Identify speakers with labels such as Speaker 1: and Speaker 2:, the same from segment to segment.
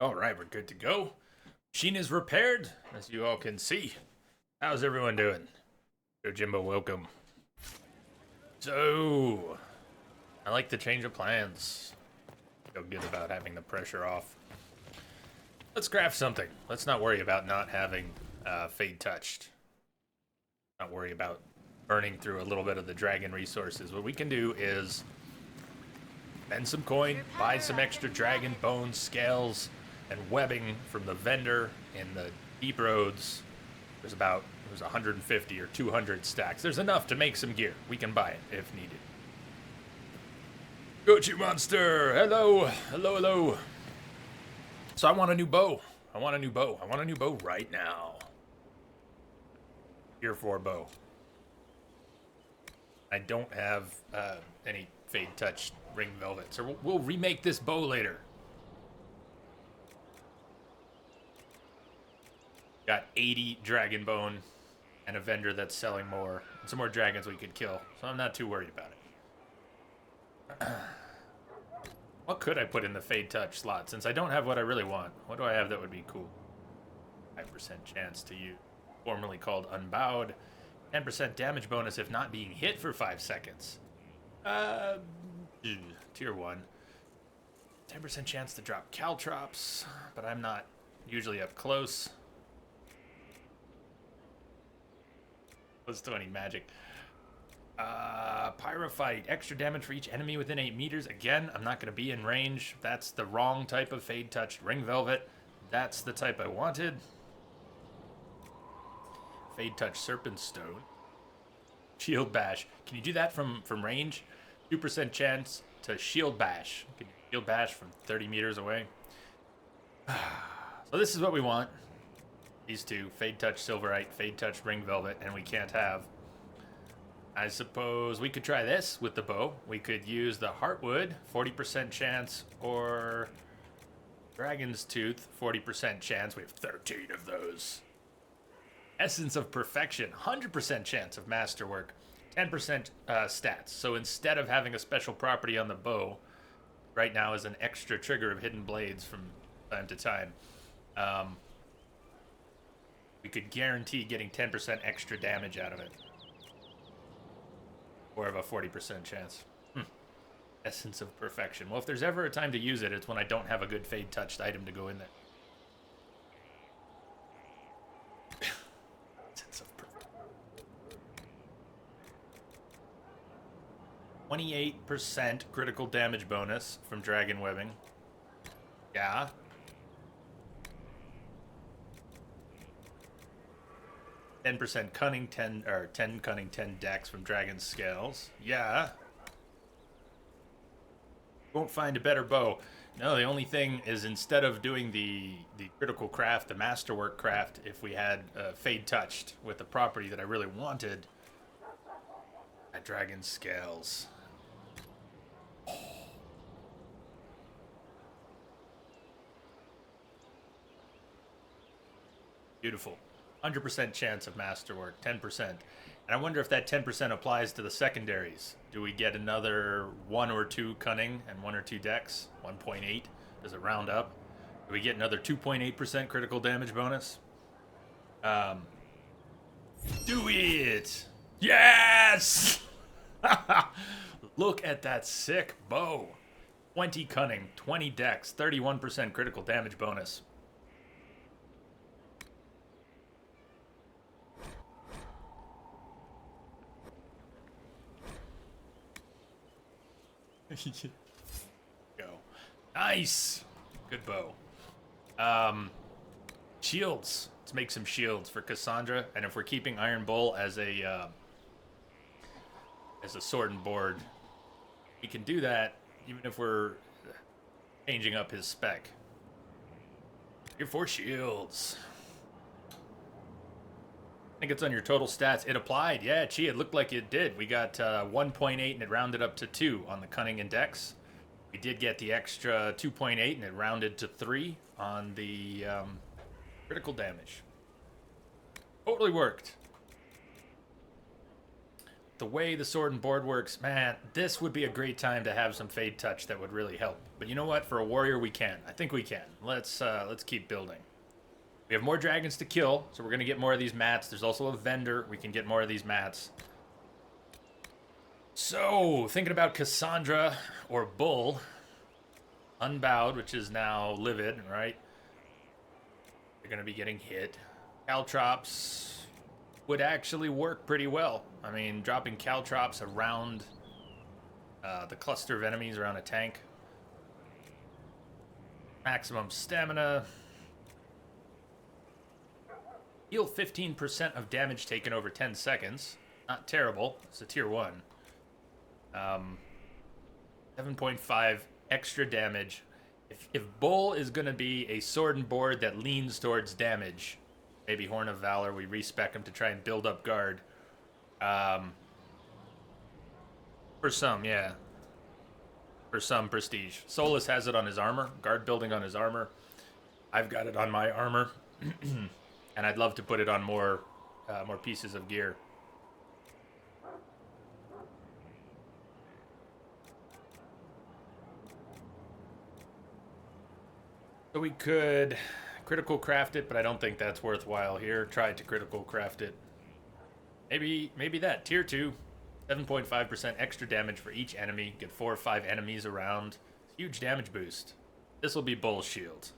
Speaker 1: All right, we're good to go. Machine is repaired, as you all can see. How's everyone doing? Joe Jimbo, welcome. So, I like the change of plans. Feel good about having the pressure off. Let's craft something. Let's not worry about not having Fade touched. Not worry about burning through a little bit of the dragon resources. What we can do is spend some coin, buy some extra dragon bones, scales, and webbing from the vendor in the deep roads. There's 150 or 200 stacks. There's enough to make some gear. We can buy it if needed. Gochi Monster! Hello! Hello, hello! So I want a new bow. I want a new bow right now. Tier 4 bow. I don't have any Fade Touch ring velvet, so we'll remake this bow later. Got 80 dragon bone and a vendor that's selling more. And some more dragons we could kill, so I'm not too worried about it. What could I put in the Fade Touch slot since I don't have what I really want? What do I have that would be cool? 5% chance to use. Formerly called Unbowed. 10% damage bonus if not being hit for 5 seconds. Tier 1. 10% chance to drop caltrops, but I'm not usually up close. Plus 20 magic. Pyrophyte. Extra damage for each enemy within 8 meters. Again, I'm not going to be in range. That's the wrong type of Fade Touched Ring Velvet. That's the type I wanted. Fade Touch Serpent Stone. Shield Bash. Can you do that from range? 2% chance to Shield Bash. Can you Shield Bash from 30 meters away? So this is what we want. These two. Fade Touch Silverite, Fade Touch Ring Velvet, and we can't have. I suppose we could try this with the bow. We could use the Heartwood, 40% chance, or Dragon's Tooth, 40% chance. We have 13 of those. Essence of Perfection, 100% chance of masterwork, 10% stats. So instead of having a special property on the bow, right now is an extra trigger of hidden blades from time to time. We could guarantee getting 10% extra damage out of it. Or of a 40% chance. Essence of Perfection. Well, if there's ever a time to use it, it's when I don't have a good Fade Touched item to go in there. Essence of Perfection. 28% critical damage bonus from Dragon Webbing. Yeah. 10% cunning, 10 cunning, 10 dex from Dragon's Scales. Yeah. Won't find a better bow. No, the only thing is instead of doing the critical craft, the masterwork craft, if we had Fade Touched with the property that I really wanted, at Dragon's Scales. Beautiful. 100% chance of masterwork, 10%. And I wonder if that 10% applies to the secondaries. Do we get another 1 or 2 cunning and 1 or 2 dex? 1.8? Does it round up? Do we get another 2.8% critical damage bonus? Do it! Yes! Look at that sick bow. 20 cunning, 20 dex, 31% critical damage bonus. Go. Nice. Good bow. Shields. Let's make some shields for Cassandra, and if we're keeping Iron Bull as a sword and board, we can do that even if we're changing up his spec. Here for shields. I think it's on your total stats. It applied. Yeah, gee, it looked like it did. We got 1.8 and it rounded up to 2 on the Cunning Index. We did get the extra 2.8 and it rounded to 3 on the critical damage. Totally worked. the way the sword and board works, man, this would be a great time to have some Fade Touch that would really help. But you know what? For a warrior, we can. I think we can. Let's keep building. We have more dragons to kill, so we're going to get more of these mats. There's also a vendor. We can get more of these mats. So, thinking about Cassandra or Bull. Unbowed, which is now Livid, right? They're going to be getting hit. Caltrops would actually work pretty well. I mean, dropping Caltrops around the cluster of enemies around a tank. Maximum stamina. Heal 15% of damage taken over 10 seconds. Not terrible. It's a tier 1. 7.5 extra damage. If Bull is going to be a sword and board that leans towards damage, maybe Horn of Valor, we respec him to try and build up guard. For some, yeah. For some, prestige. Solus has it on his armor. Guard building on his armor. I've got it on my armor. And I'd love to put it on more pieces of gear. So we could critical craft it, but I don't think that's worthwhile here. Tried to critical craft it. Maybe that. Tier 2. 7.5% extra damage for each enemy. Get 4 or 5 enemies around. Huge damage boost. This will be Bull's shield.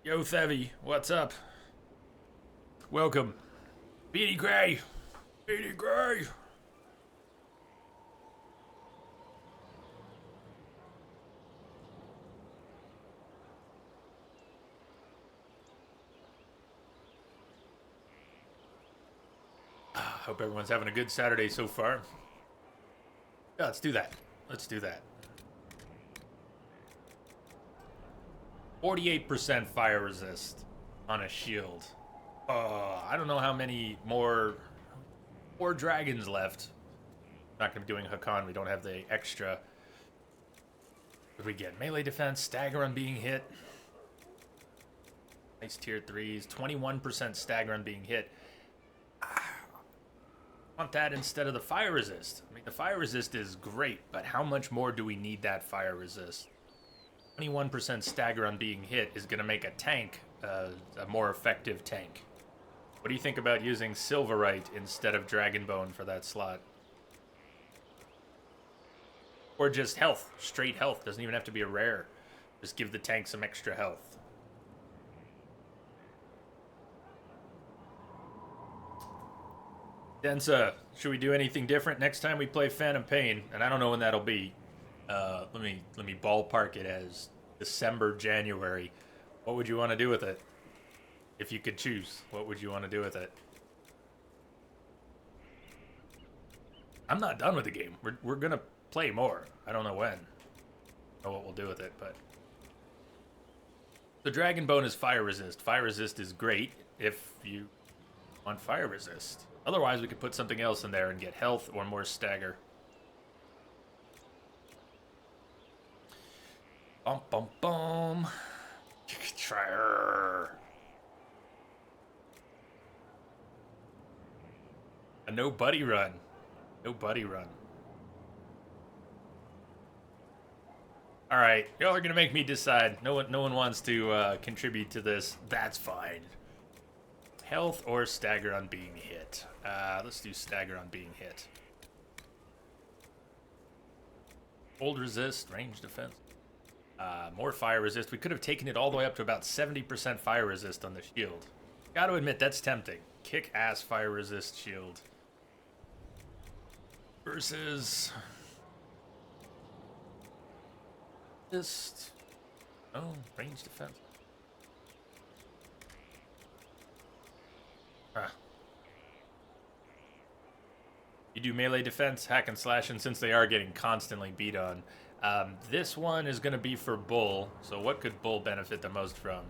Speaker 1: Yo, Thevy, what's up? Welcome. Beady Gray. Beady Gray. Hope everyone's having a good Saturday so far. Yeah, let's do that. Let's do that. 48% fire resist on a shield. I don't know how many more dragons left. Not going to be doing Hakan. We don't have the extra. What do we get? Melee defense, stagger on being hit. Nice tier 3s. 21% stagger on being hit. Want that instead of the fire resist. I mean, the fire resist is great, but how much more do we need that fire resist? 21% stagger on being hit is going to make a tank a more effective tank. What do you think about using Silverite instead of Dragonbone for that slot? Or just health, straight health. Doesn't even have to be a rare. Just give the tank some extra health. Densa, should we do anything different next time we play Phantom Pain? And I don't know when that'll be. Let me ballpark it as December, January. What would you want to do with it? If you could choose, what would you want to do with it? I'm not done with the game. We're gonna play more. I don't know when. I don't know what we'll do with it, but the Dragonbone is fire resist. Fire resist is great if you want fire resist. Otherwise, we could put something else in there and get health or more stagger. Bum, bum, bum. Try her. A no buddy run. No buddy run. Alright, y'all are gonna make me decide. No one wants to contribute to this. That's fine. Health or stagger on being hit. Let's do stagger on being hit. Hold resist, range defense. More fire resist. We could have taken it all the way up to about 70% fire resist on the shield. Gotta admit, that's tempting. Kick ass fire resist shield. Versus... just... oh, range defense. You do melee defense, hack and slash, and since they are getting constantly beat on, this one is going to be for Bull. So what could Bull benefit the most from?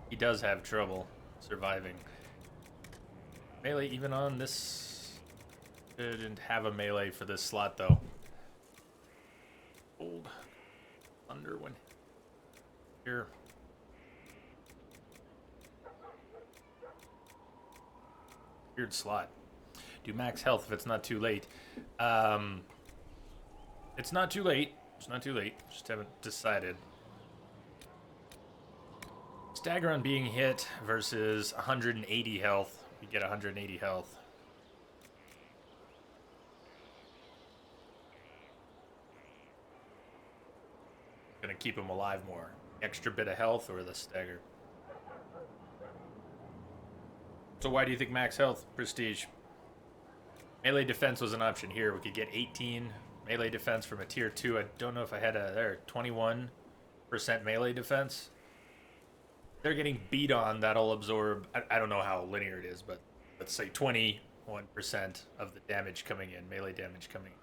Speaker 1: He does have trouble surviving. Melee even on this... didn't have a melee for this slot though. Old thunder one here. Weird slot. Do max health if it's not too late. It's not too late. It's not too late. Just haven't decided. Stagger on being hit versus 180 health. You get 180 health. Gonna keep him alive more. Extra bit of health or the stagger? So why do you think max health, Prestige? Melee defense was an option here. We could get 18 melee defense from a tier 2. I don't know if I had a... There, 21% melee defense. They're getting beat on, that'll absorb... I don't know how linear it is, but let's say 21% of the damage coming in, melee damage coming in.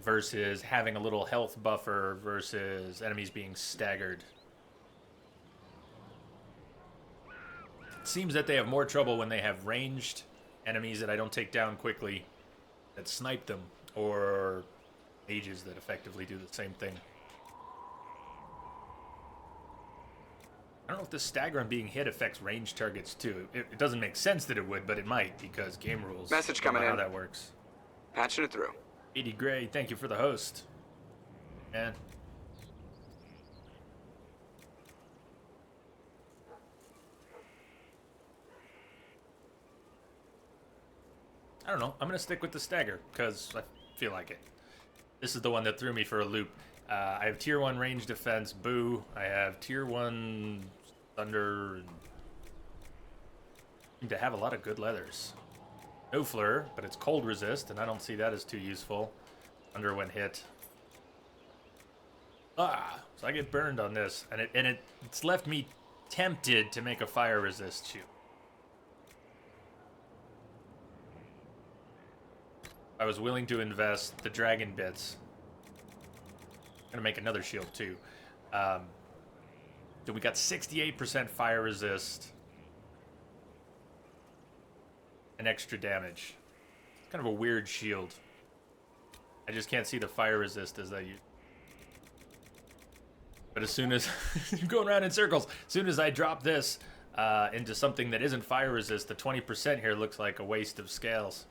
Speaker 1: Versus having a little health buffer versus enemies being staggered. It seems that they have more trouble when they have ranged enemies that I don't take down quickly, that snipe them, or mages that effectively do the same thing. I don't know if the stagger on being hit affects ranged targets too. It doesn't make sense that it would, but it might, because game rules.
Speaker 2: Message coming in.
Speaker 1: How that works.
Speaker 2: Patching it through.
Speaker 1: 80 Gray, thank you for the host. Man. I don't know. I'm going to stick with the stagger, because I feel like it. This is the one that threw me for a loop. I have tier 1 range defense, boo. I have tier 1 thunder. And seem to have a lot of good leathers. No fleur, but it's cold resist, and I don't see that as too useful. Thunder when hit. So I get burned on this, and it's left me tempted to make a fire resist shield. I was willing to invest the dragon bits. I'm gonna make another shield too. So we got 68% fire resist and extra damage. It's kind of a weird shield. I just can't see the fire resist as I use. But as soon as you're going around in circles, as soon as I drop this into something that isn't fire resist, the 20% here looks like a waste of scales.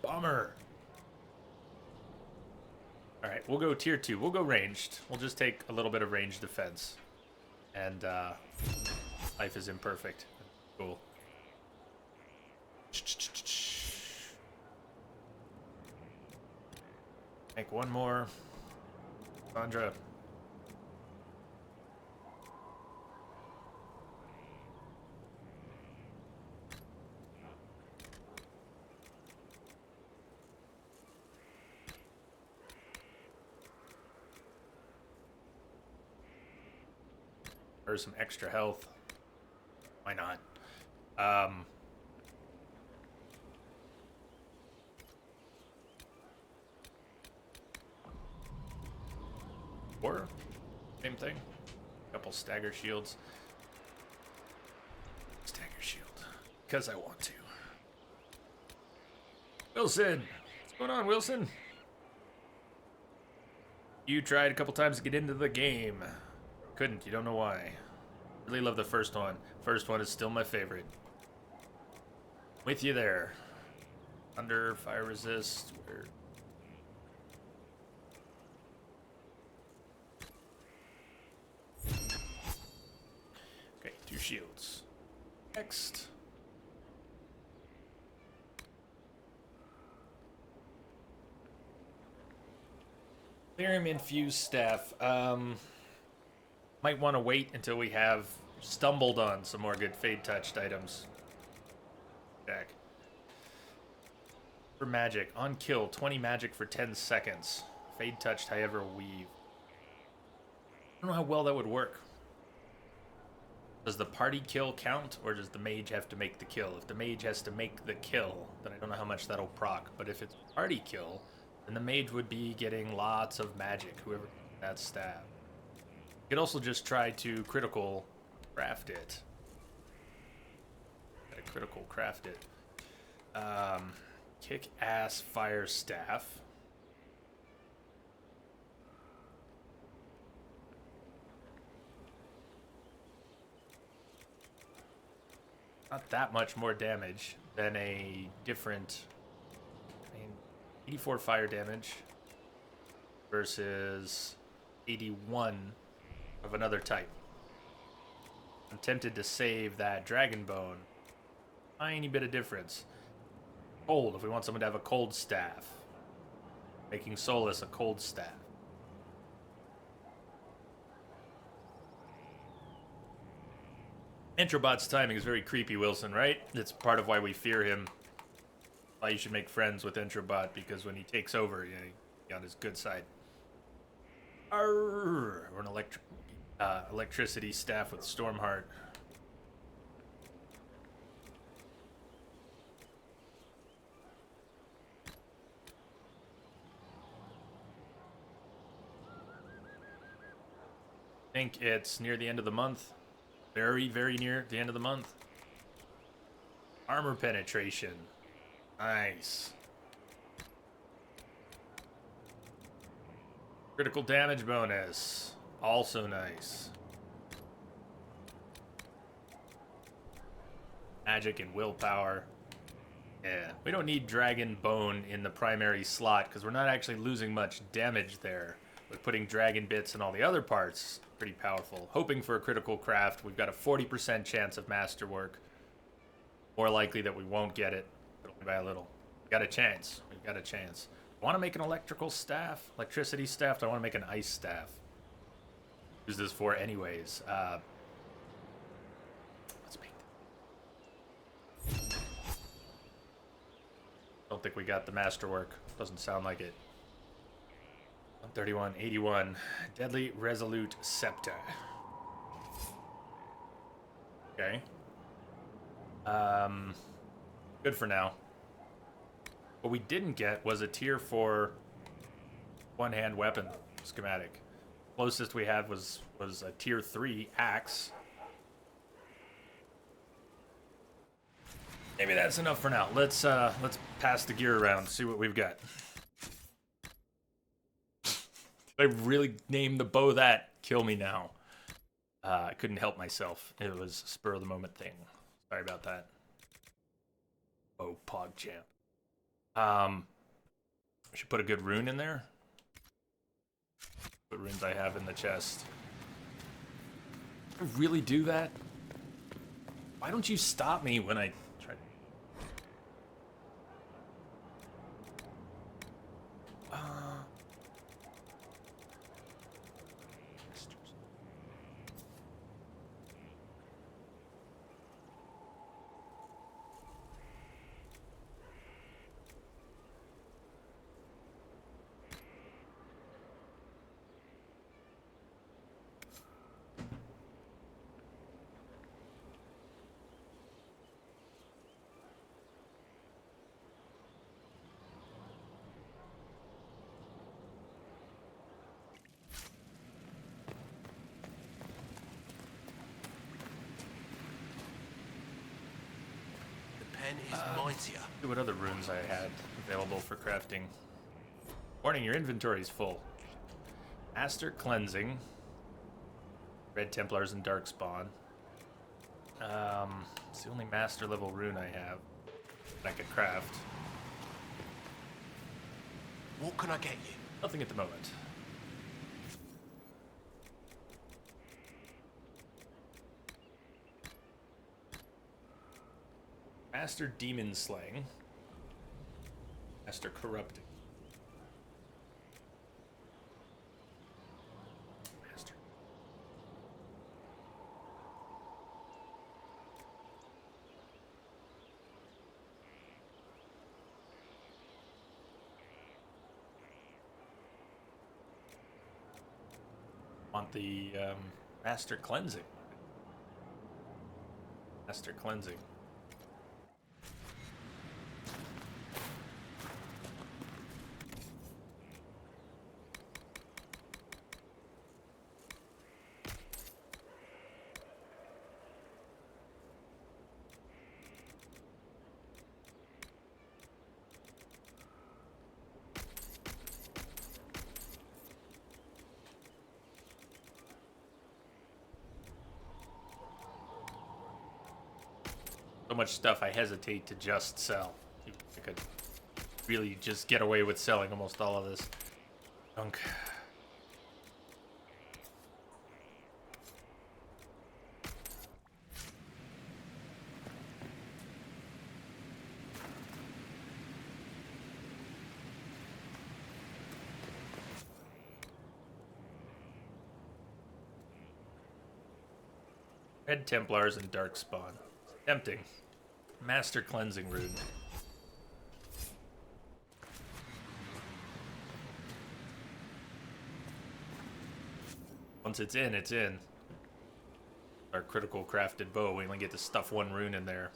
Speaker 1: Bummer. Alright, we'll go tier 2. We'll go ranged. We'll just take a little bit of ranged defense. And life is imperfect. Cool. Make one more. Sandra. Or some extra health. Why not? Or same thing. Couple stagger shields. Stagger shield. Because I want to. Wilson! What's going on, Wilson? You tried a couple times to get into the game. Couldn't. You don't know why. Really love the first one. First one is still my favorite. With you there. Under fire resist. Where... Okay, 2 shields. Next. Lyrium infused staff. Might want to wait until we have stumbled on some more good fade touched items. Jack. For magic, on kill, 20 magic for 10 seconds. Fade touched, however, weave. I don't know how well that would work. Does the party kill count, or does the mage have to make the kill? If the mage has to make the kill, then I don't know how much that'll proc. But if it's party kill, then the mage would be getting lots of magic, whoever that staff. You could also just try to critical craft it. Gotta critical craft it. Kick ass fire staff. not that much more damage than a different, I mean, 84 fire damage versus 81 of another type. I'm tempted to save that Dragon Bone. Tiny bit of difference. Cold, if we want someone to have a cold staff. Making Solus a cold staff. Entrobot's timing is very creepy, Wilson, right? It's part of why we fear him. Why you should make friends with Entrobot, because when he takes over, you know, he's on his good side. Arrgh, we're an electricity staff with Stormheart. I think it's near the end of the month. Very, very near the end of the month. Armor penetration. Nice. Critical damage bonus. Also nice. Magic and willpower. Yeah. We don't need Dragon Bone in the primary slot because we're not actually losing much damage there. With putting dragon bits and all the other parts, pretty powerful. Hoping for a critical craft. We've got a 40% chance of masterwork. More likely that we won't get it, but only by a little. We got a chance. We've got a chance. I want to make an electrical staff, electricity staff. I want to make an ice staff. Use this for anyways. Let's make that. Don't think we got the masterwork. Doesn't sound like it. 131, 81. Deadly Resolute Scepter. Okay. Good for now. What we didn't get was a tier 4 one-hand weapon schematic. Closest we had was a tier 3 axe. Maybe that's enough for now. Let's pass the gear around, see what we've got. I really named the bow that. Kill me now. I couldn't help myself. It was a spur of the moment thing. Sorry about that. Oh, PogChamp. I should put a good rune in there. What runes I have in the chest. I really do that? Why don't you stop me when I try to...
Speaker 2: Is mightier.
Speaker 1: See what other runes I had available for crafting. Warning, your inventory's full. Master Cleansing. Red Templars and Darkspawn. It's the only master level rune I have that I could craft.
Speaker 2: What can I get you?
Speaker 1: Nothing at the moment. Master Demon Slaying. Master Corrupting. Master. Want the Master Cleansing. Master Cleansing. so much stuff I hesitate to just sell. I could really just get away with selling almost all of this junk. Red Templars and Darkspawn. Tempting. Master Cleansing Rune. Once it's in, it's in. Our critical crafted bow, we only get to stuff one rune in there.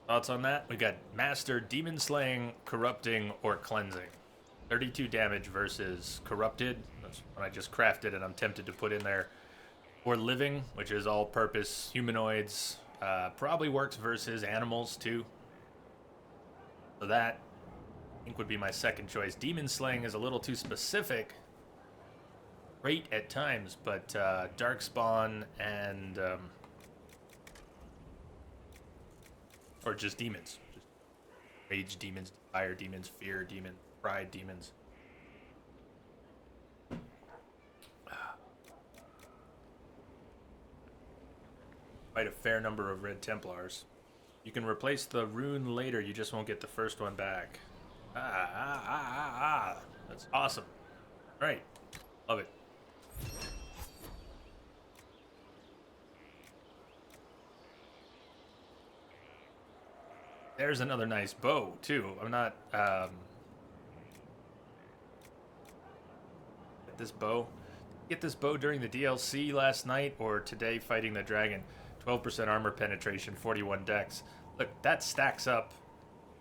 Speaker 1: Thoughts on that? We got Master, Demon Slaying, Corrupting, or Cleansing. 32 damage versus Corrupted. That's what I just crafted and I'm tempted to put in there. Or Living, which is all-purpose humanoids. Probably works versus animals, too. So that, I think, would be my second choice. Demon Slaying is a little too specific. Great at times, but Darkspawn and... or just demons. Just rage demons, fire demons, fear demons, pride demons. Quite a fair number of Red Templars. You can replace the rune later, you just won't get the first one back. That's awesome. Alright. Love it. There's another nice bow, too. I'm not, get this bow. Get this bow during the DLC last night or today fighting the dragon. 12% armor penetration, 41 dex. Look, that stacks up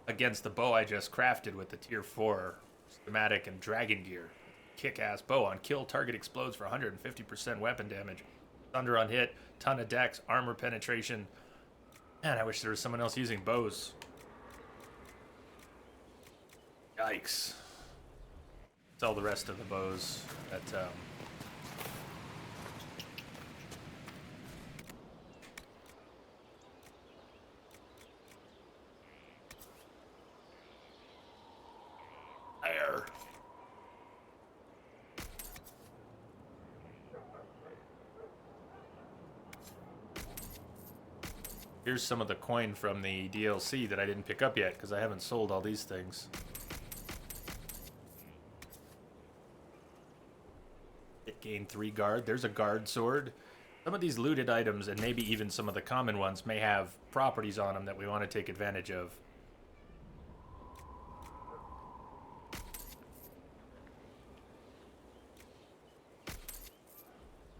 Speaker 1: against the bow I just crafted with the tier 4 schematic and dragon gear. Kick-ass bow. On kill, target explodes for 150% weapon damage. Thunder on hit, ton of dex, armor penetration. Man, I wish there was someone else using bows. Yikes. Sell the rest of the bows at, there. Here's some of the coin from the DLC that I didn't pick up yet because I haven't sold all these things. It gained 3 guard. There's a guard sword. Some of these looted items, and maybe even some of the common ones, may have properties on them that we want to take advantage of.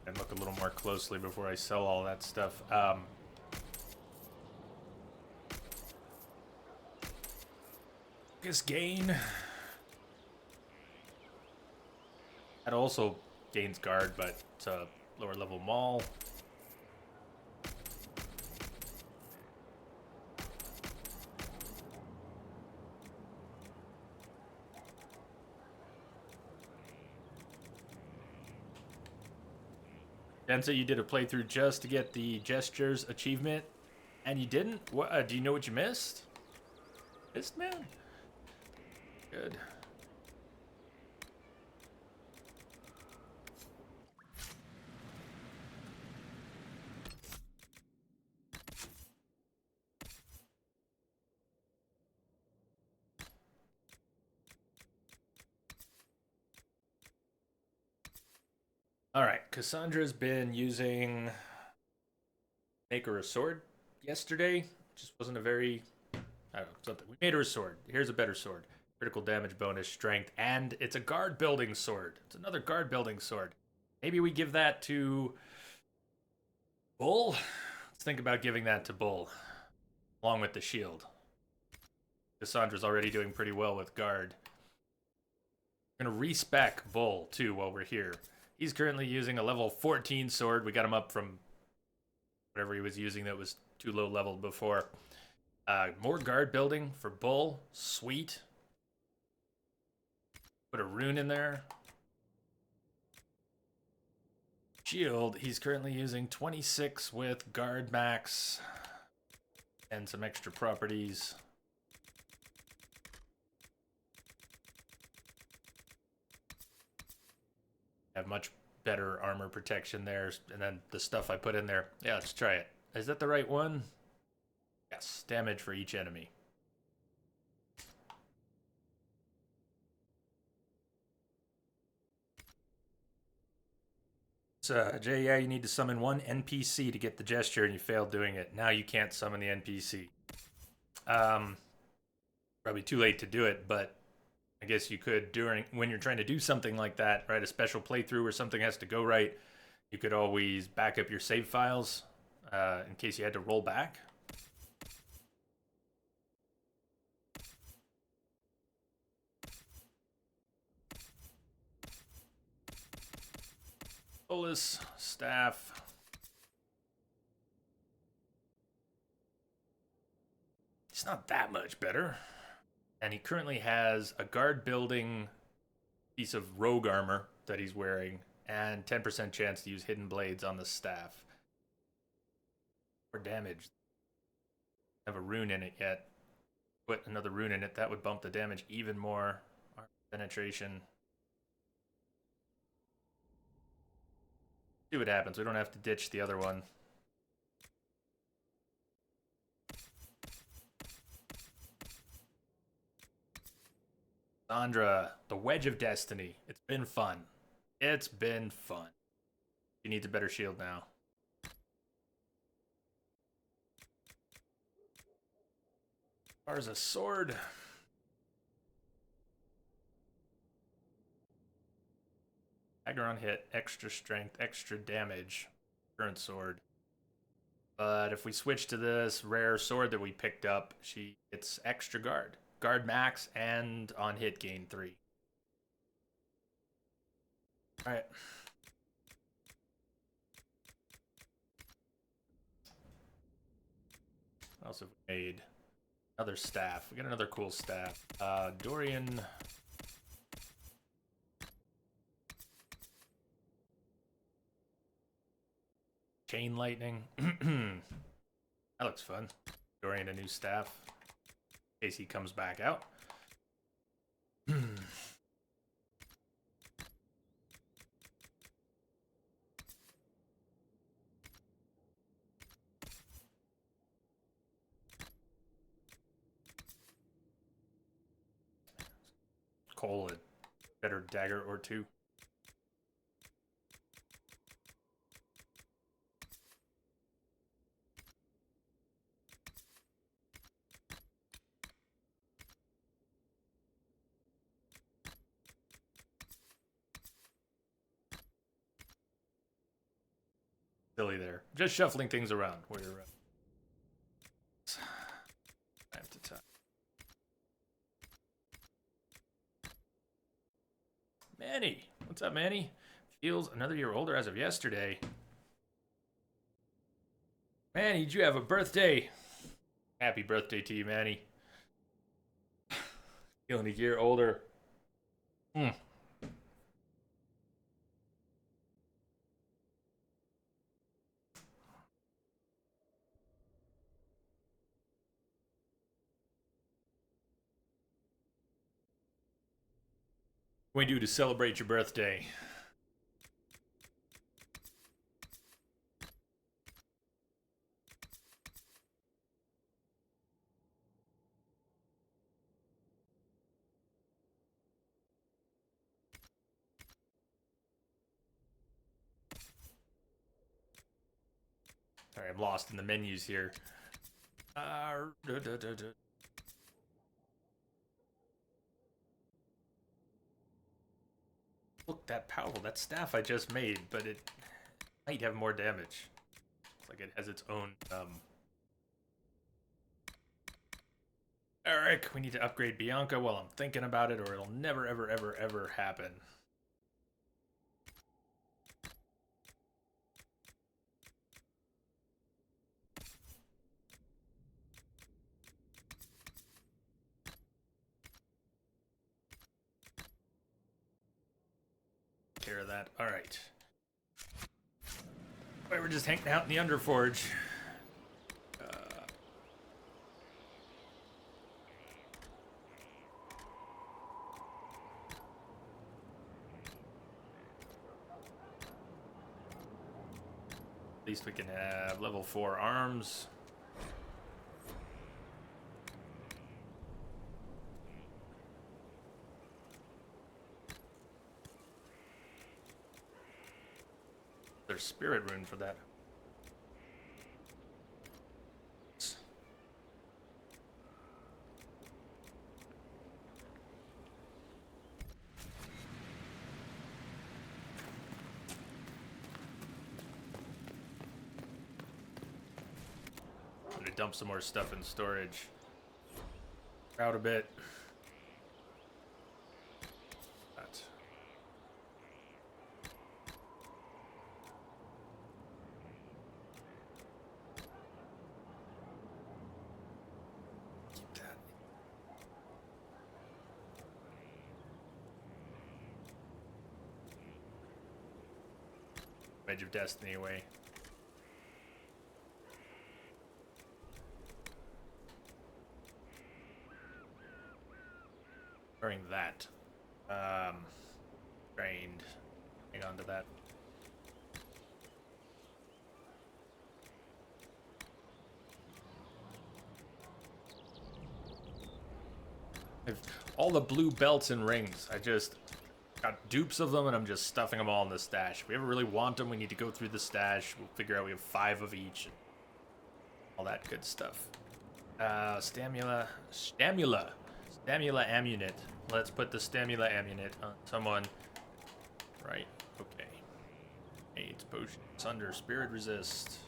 Speaker 1: And look a little more closely before I sell all that stuff. Focus gain. That also gains guard, but it's a lower level maul. Densa, you did a playthrough just to get the gestures achievement, and you didn't? What? Do you know what you missed? Missed, man? Good. All right, Cassandra's been using make her a sword yesterday. Just wasn't a very, I don't know, something. We made her a sword. Here's a better sword. Critical damage bonus, strength, and it's a guard building sword. It's another guard building sword. Maybe we give that to Bull? Let's think about giving that to Bull, along with the shield. Cassandra's already doing pretty well with guard. We're gonna respec Bull, too, while we're here. He's currently using a level 14 sword. We got him up from whatever he was using that was too low leveled before. More guard building for Bull. Sweet. Put a rune in there. Shield, he's currently using 26 with guard max and some extra properties. Have much better armor protection there, and then the stuff I put in there. Yeah, let's try it. Is that the right one? Yes, damage for each enemy. So, Jay, yeah, you need to summon one NPC to get the gesture, and you failed doing it. Now you can't summon the NPC. Probably too late to do it, but I guess you could when you're trying to do something like that, right? A special playthrough where something has to go right. You could always back up your save files in case you had to roll back. Bolus, staff. It's not that much better. And he currently has a guard building piece of rogue armor that he's wearing and 10% chance to use hidden blades on the staff. Or damage. Have a rune in it yet. Put another rune in it, that would bump the damage even more. Armor penetration. See what happens. We don't have to ditch the other one. Sandra, the Wedge of Destiny. It's been fun. It's been fun. She needs a better shield now. As far as a sword. Dagger on hit, extra strength, extra damage. Current sword. But if we switch to this rare sword that we picked up, she gets extra guard. Guard max and on hit gain 3. Alright. What else have we made? Another staff. We got another cool staff. Dorian. Chain lightning. That looks fun. Dorian a new staff. In case he comes back out. Cole a better dagger or two. Silly there. Just shuffling things around. We're time to time. Manny, what's up, Manny? Feels another year older as of yesterday. Manny, did you have a birthday? Happy birthday to you, Manny. Feeling a year older. What do we do to celebrate your birthday? Sorry, I'm lost in the menus here. Look, that powerful. That staff I just made, but it might have more damage. It's like it has its own, Eric, we need to upgrade Bianca while I'm thinking about it, or it'll never, ever, ever, ever happen. Care of that. All right. just hanging out in the Underforge. At least we can have level 4 arms. There's spirit rune for that. I'm gonna dump some more stuff in storage. Out a bit. That. Keep that. Edge of Destiny away. During that. Trained. Hang on to that. I've, all the blue belts and rings, I just got dupes of them and I'm just stuffing them all in the stash. If we ever really want them, we need to go through the stash. We'll figure out we have 5 of each. And all that good stuff. Stamula Amulet. Let's put the Stamula Amulet on someone. Right, okay. AIDS potions under Spirit Resist.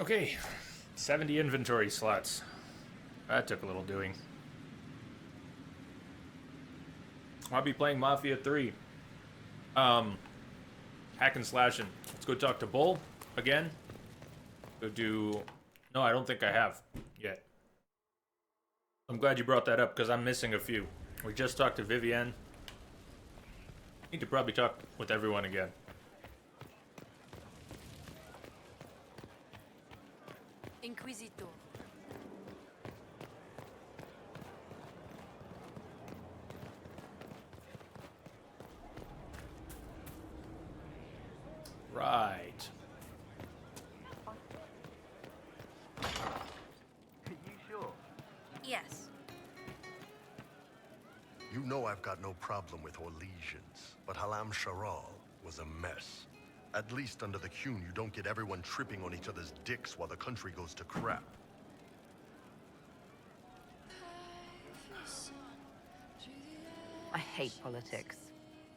Speaker 1: Okay, 70 inventory slots. That took a little doing. I'll be playing Mafia 3. Hack and slashing. Let's go talk to Bull again. Go do... No, I don't think I have yet. I'm glad you brought that up because I'm missing a few. We just talked to Vivienne. Need to probably talk with everyone again.
Speaker 3: Inquisitor.
Speaker 1: Right.
Speaker 4: Are you sure?
Speaker 3: Yes.
Speaker 5: You know I've got no problem with Orlesians, but Halam Sharal was a mess. At least under the Qun, you don't get everyone tripping on each other's dicks while the country goes to crap.
Speaker 6: I hate politics.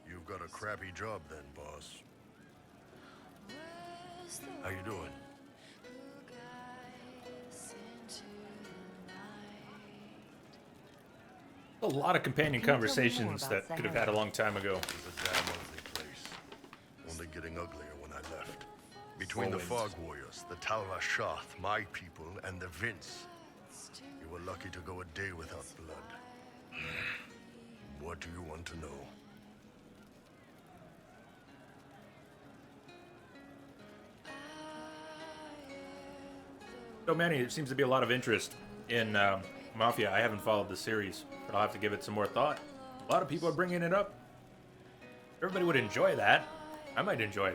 Speaker 5: You've got a crappy job then, boss. How you doing?
Speaker 1: A lot of companion
Speaker 6: Can you tell me more
Speaker 1: conversations
Speaker 6: about
Speaker 1: that could have had a long time ago.
Speaker 5: It was a damn ugly place. Only getting uglier when I left. Between the
Speaker 1: Whirlwind.
Speaker 5: Fog Warriors, the Tal Rashath, my people, and the Vince. You were lucky to go a day without blood. What do you want to know?
Speaker 1: So Manny, there seems to be a lot of interest in Mafia. I haven't followed the series, but I'll have to give it some more thought. A lot of people are bringing it up. Everybody would enjoy that. I might enjoy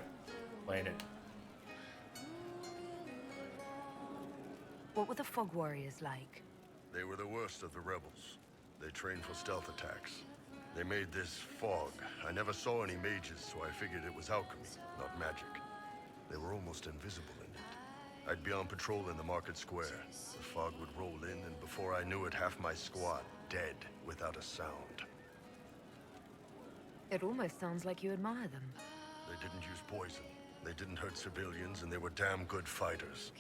Speaker 1: playing it.
Speaker 6: What were the Fog Warriors like?
Speaker 5: They were the worst of the rebels. They trained for stealth attacks. They made this fog. I never saw any mages, so I figured it was alchemy, not magic. They were almost invisible in it. I'd be on patrol in the market square. The fog would roll in, and before I knew it, half my squad dead without a sound.
Speaker 6: It almost sounds like you admire them.
Speaker 5: They didn't use poison. They didn't hurt civilians, and they were damn good fighters.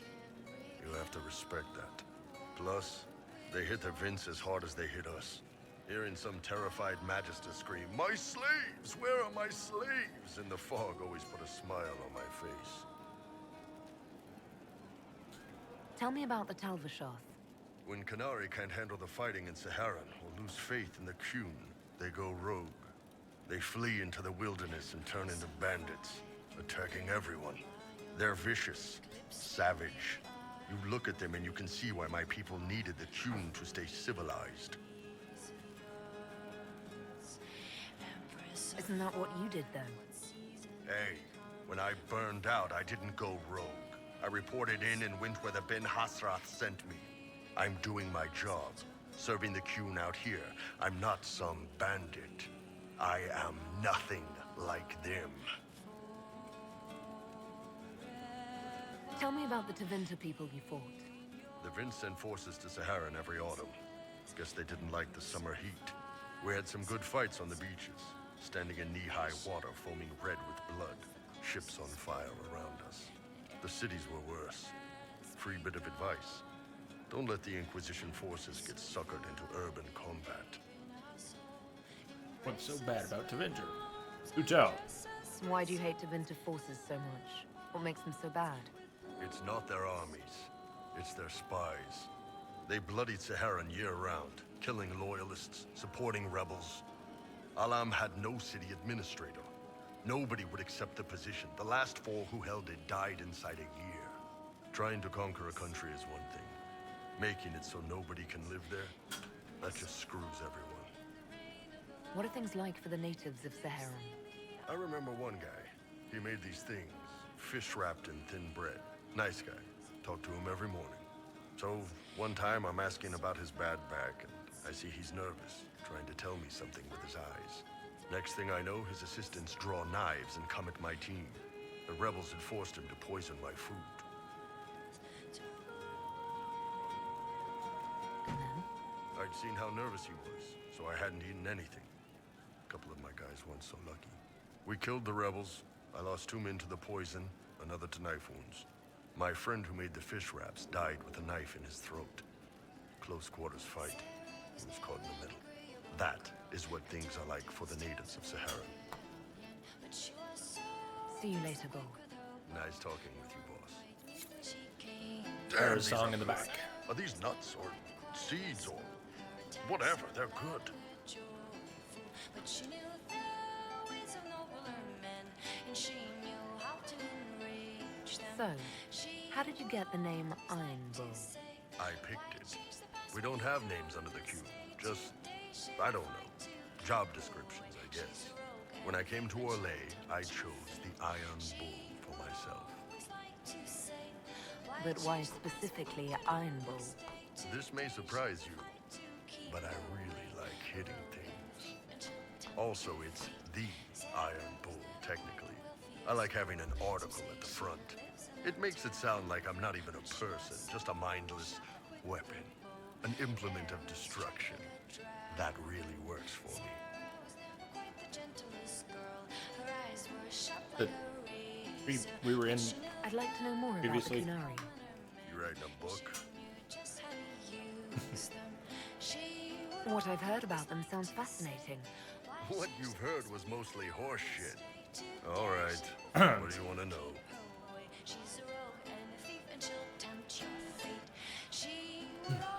Speaker 5: You have to respect that. Plus, they hit the Vince as hard as they hit us. Hearing some terrified Magister scream, "My slaves! Where are my slaves?" in the fog always put a smile on my face.
Speaker 6: Tell me about the Talvashoth.
Speaker 5: When Qunari can't handle the fighting in Saharan or lose faith in the Qun, they go rogue. They flee into the wilderness and turn into bandits, attacking everyone. They're vicious, savage. You look at them and you can see why my people needed the Qun to stay civilized.
Speaker 6: Isn't that what you did, though?
Speaker 5: Hey, when I burned out, I didn't go rogue. I reported in and went where the Ben Hasrath sent me. I'm doing my job, serving the Qun out here. I'm not some bandit. I am nothing like them.
Speaker 6: Tell me about the Tevinter people you fought.
Speaker 5: The Vince sent forces to Saharan every autumn. Guess they didn't like the summer heat. We had some good fights on the beaches, standing in knee-high water foaming red with blood, ships on fire around us. The cities were worse. Free bit of advice. Don't let the Inquisition forces get suckered into urban combat.
Speaker 1: What's so bad about Tevinter? Do tell.
Speaker 6: Why do you hate Tevinter forces so much? What makes them so bad?
Speaker 5: It's not their armies. It's their spies. They bloodied Saharan year-round, killing loyalists, supporting rebels. Alam had no city administrator. Nobody would accept the position. The last 4 who held it died inside a year. Trying to conquer a country is one thing. Making it so nobody can live there, that just screws everyone.
Speaker 6: What are things like for the natives of Saharan?
Speaker 5: I remember one guy. He made these things, fish wrapped in thin bread. Nice guy. Talk to him every morning. So, one time I'm asking about his bad back, and I see he's nervous, trying to tell me something with his eyes. Next thing I know, his assistants draw knives and come at my team. The rebels had forced him to poison my food.
Speaker 6: And then?
Speaker 5: I'd seen how nervous he was, so I hadn't eaten anything. A couple of my guys weren't so lucky. We killed the rebels. I lost 2 men to the poison, another to knife wounds. My friend who made the fish wraps died with a knife in his throat. Close quarters fight. He was caught in the middle. That is what things are like for the natives of Saharan.
Speaker 6: See you later, Bo.
Speaker 5: Nice talking with you, boss.
Speaker 1: There's a
Speaker 5: these
Speaker 1: song
Speaker 5: are
Speaker 1: in the
Speaker 5: good.
Speaker 1: back.
Speaker 5: Are these nuts or seeds or whatever? They're good.
Speaker 6: So, how did you get the name Iron Bull?
Speaker 5: I picked it. We don't have names under the Qun. Just, I don't know. Job descriptions, I guess. When I came to Orlais, I chose the Iron Bull for myself.
Speaker 6: But why specifically Iron Bull?
Speaker 5: This may surprise you, but I really like hitting things. Also, it's the Iron Bull, technically. I like having an article at the front. It makes it sound like I'm not even a person, just a mindless weapon. An implement of destruction. That really works for me.
Speaker 1: We were in
Speaker 6: I'd like to know more
Speaker 1: Previously.
Speaker 6: about the Qunari.
Speaker 5: You writing a book?
Speaker 6: What I've heard about them sounds fascinating.
Speaker 5: What you've heard was mostly horse shit. All right. What do you want to know?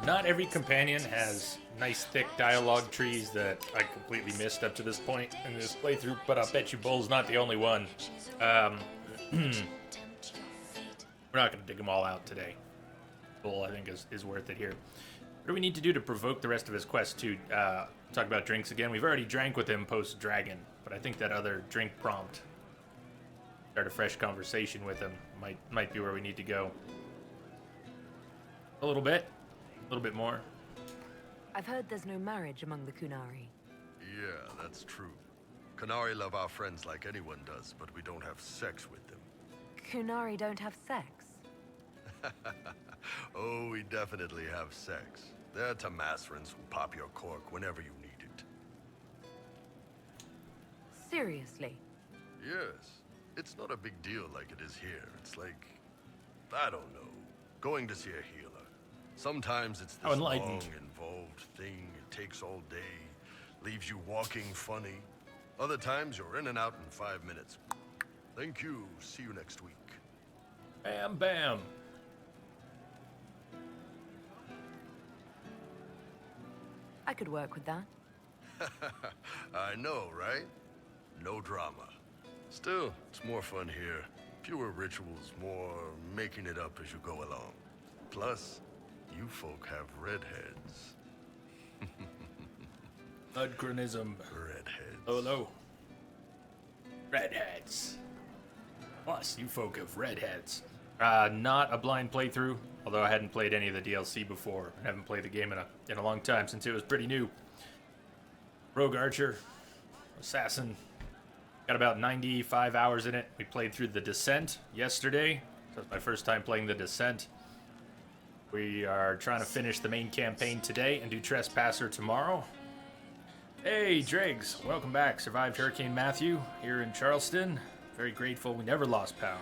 Speaker 1: Not every companion has nice thick dialogue trees that I completely missed up to this point in this playthrough, but I'll bet you Bull's not the only one. We're not going to dig them all out today. Bull, I think, is worth it here. What do we need to do to provoke the rest of his quest to talk about drinks again? We've already drank with him post-dragon, but I think that other drink prompt, start a fresh conversation with him, might be where we need to go. A little bit more.
Speaker 6: I've heard there's no marriage among the Qunari.
Speaker 5: Yeah, that's true. Qunari love our friends like anyone does, but we don't have sex with them.
Speaker 6: Qunari don't have sex.
Speaker 5: Oh, we definitely have sex. They're Tamasrans who pop your cork whenever you need it.
Speaker 6: Seriously.
Speaker 5: Yes. It's not a big deal like it is here. It's like, I don't know, going to see a healer. Sometimes it's
Speaker 1: How
Speaker 5: this
Speaker 1: enlightened.
Speaker 5: long, involved thing. It takes all day, leaves you walking funny. Other times you're in and out in 5 minutes. Thank you. See you next week.
Speaker 1: Bam, bam.
Speaker 6: I could work with that.
Speaker 5: I know, right? No drama. Still, it's more fun here. Fewer rituals, more making it up as you go along. Plus, you folk have redheads.
Speaker 1: Mudgranism.
Speaker 5: Redheads.
Speaker 1: Oh, hello. Redheads. Plus, you folk have redheads. Not a blind playthrough, although I hadn't played any of the DLC before. I haven't played the game in a long time since it was pretty new. Rogue Archer, Assassin, got about 95 hours in it. We played through The Descent yesterday, so it's my first time playing The Descent. We are trying to finish the main campaign today and do Trespasser tomorrow. Hey, Dregs, welcome back. Survived Hurricane Matthew here in Charleston. Very grateful we never lost power.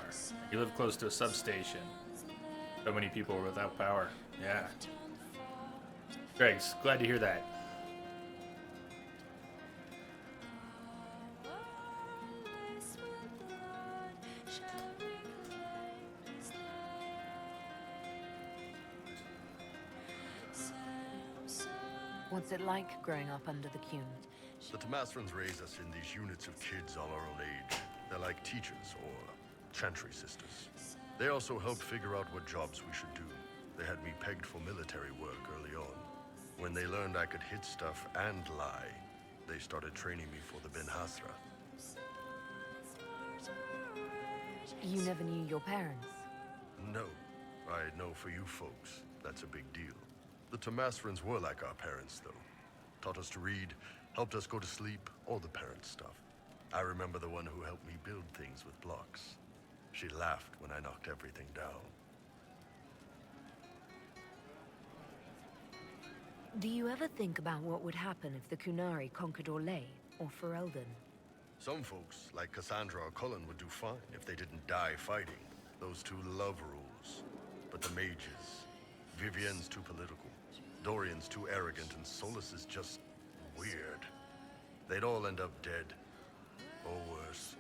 Speaker 1: You live close to a substation. So many people were without power. Yeah. Dregs, glad to hear that.
Speaker 6: What's it like growing up under the Qun?
Speaker 5: The Tamasrans raise us in these units of kids all our own age. They're like teachers or chantry sisters. They also helped figure out what jobs we should do. They had me pegged for military work early on. When they learned I could hit stuff and lie, they started training me for the Ben Hasra.
Speaker 6: You never knew your parents?
Speaker 5: No, I know for you folks, that's a big deal. The Tamasrans were like our parents, though. Taught us to read, helped us go to sleep, all the parent stuff. I remember the one who helped me build things with blocks. She laughed when I knocked everything down.
Speaker 6: Do you ever think about what would happen if the Qunari conquered Orlais or Ferelden?
Speaker 5: Some folks, like Cassandra or Cullen, would do fine if they didn't die fighting. Those two love rules. But the mages, Vivienne's too political, Dorian's too arrogant, and Solus is just weird. They'd all end up dead. Or worse.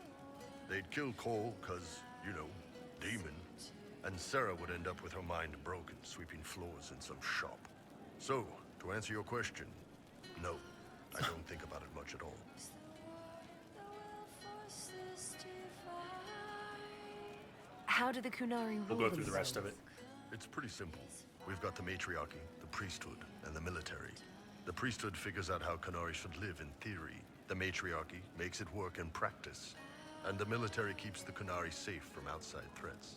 Speaker 5: They'd kill Cole, cause, you know, demon. And Sarah would end up with her mind broken, sweeping floors in some shop. So, to answer your question, no, I don't think about it much at all.
Speaker 6: How do the Qunari rule
Speaker 1: We'll go through the rest of
Speaker 6: themselves?
Speaker 1: it.
Speaker 5: It's pretty simple. We've got the matriarchy, the priesthood, and the military. The priesthood figures out how Qunari should live in theory. The matriarchy makes it work in practice. And the military keeps the Qunari safe from outside threats.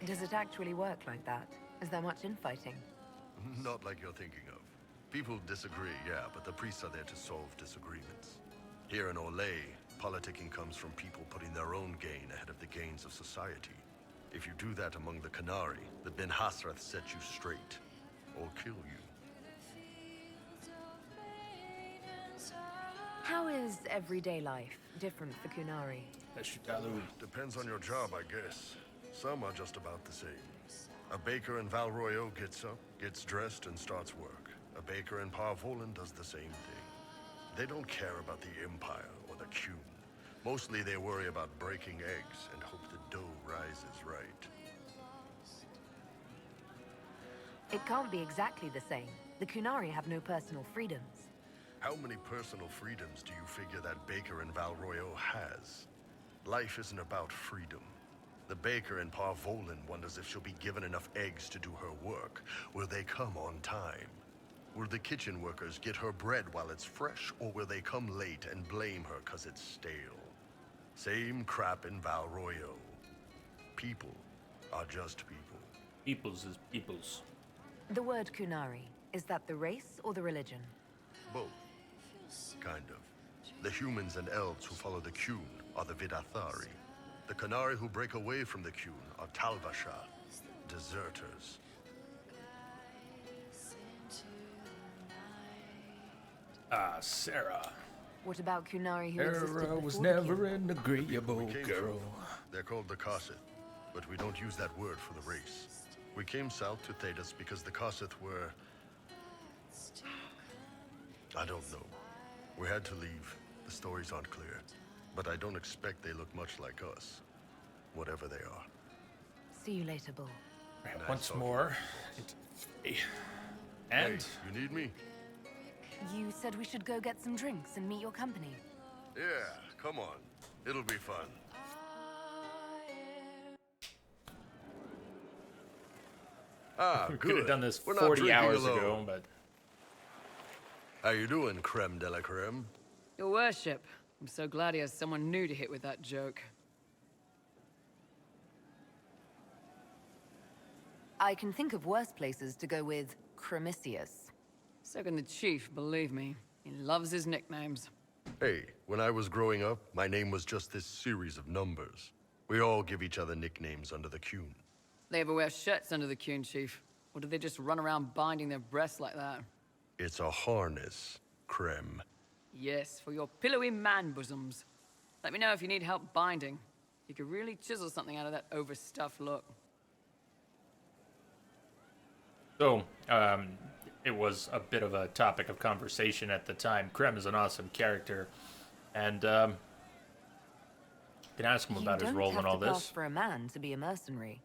Speaker 6: Does it actually work like that? Is there much infighting?
Speaker 5: Not like you're thinking of. People disagree, yeah, but the priests are there to solve disagreements. Here in Orlais, politicking comes from people putting their own gain ahead of the gains of society. If you do that among the Qunari, the Ben Hasrath set you straight, or kill you.
Speaker 6: How is everyday life different for Qunari?
Speaker 5: Depends on your job, I guess. Some are just about the same. A baker in Val Royeaux gets up, gets dressed, and starts work. A baker in Parvolan does the same thing. They don't care about the Empire or the Qun. Mostly they worry about breaking eggs and hope the dough rises right.
Speaker 6: It can't be exactly the same. The Qunari have no personal freedoms.
Speaker 5: How many personal freedoms do you figure that baker in Val Royeaux has? Life isn't about freedom. The baker in Parvolan wonders if she'll be given enough eggs to do her work. Will they come on time? Will the kitchen workers get her bread while it's fresh, or will they come late and blame her 'cause it's stale? Same crap in Val Royeaux. People are just people.
Speaker 1: Peoples is peoples.
Speaker 6: The word Qunari, is that the race or the religion?
Speaker 5: Both. Kind of. The humans and elves who follow the Qun are the Vidathari. The Qunari who break away from the Qun are Talvasha, deserters.
Speaker 1: Ah, Sarah.
Speaker 6: What about Qunari who existed
Speaker 1: Sarah was
Speaker 6: before the
Speaker 1: never
Speaker 6: Qun?
Speaker 1: an agreeable
Speaker 5: We came
Speaker 1: girl.
Speaker 5: from- They're called the Kossith, but we don't use that word for the race. We came south to Thedas because the Kossith were... I don't know. We had to leave. The stories aren't clear. But I don't expect they look much like us. Whatever they are.
Speaker 6: See you later, Bull.
Speaker 1: Right, once more. And
Speaker 5: Hey, you need me?
Speaker 6: You said we should go get some drinks and meet your company.
Speaker 5: Yeah, come on. It'll be fun. Ah,
Speaker 1: we
Speaker 5: good.
Speaker 1: could have done this
Speaker 5: We're not
Speaker 1: 40
Speaker 5: drinking
Speaker 1: hours
Speaker 5: alone.
Speaker 1: ago, but
Speaker 5: How you doing, creme de la creme?
Speaker 7: Your worship. I'm so glad he has someone new to hit with that joke.
Speaker 6: I can think of worse places to go with Cremisius.
Speaker 7: So can the chief, believe me. He loves his nicknames.
Speaker 5: Hey, when I was growing up, my name was just this series of numbers. We all give each other nicknames under the Qun.
Speaker 7: They ever wear shirts under the Qun, chief? Or do they just run around binding their breasts like that?
Speaker 5: It's a harness, creme.
Speaker 7: Yes, for your pillowy man bosoms. Let me know if you need help binding. You could really chisel something out of that overstuffed look.
Speaker 1: so it was a bit of a topic of conversation at the time. Krem is an awesome character, and can ask him about his role in all
Speaker 6: You don't have to pass
Speaker 1: this.
Speaker 6: for a man to be a mercenary.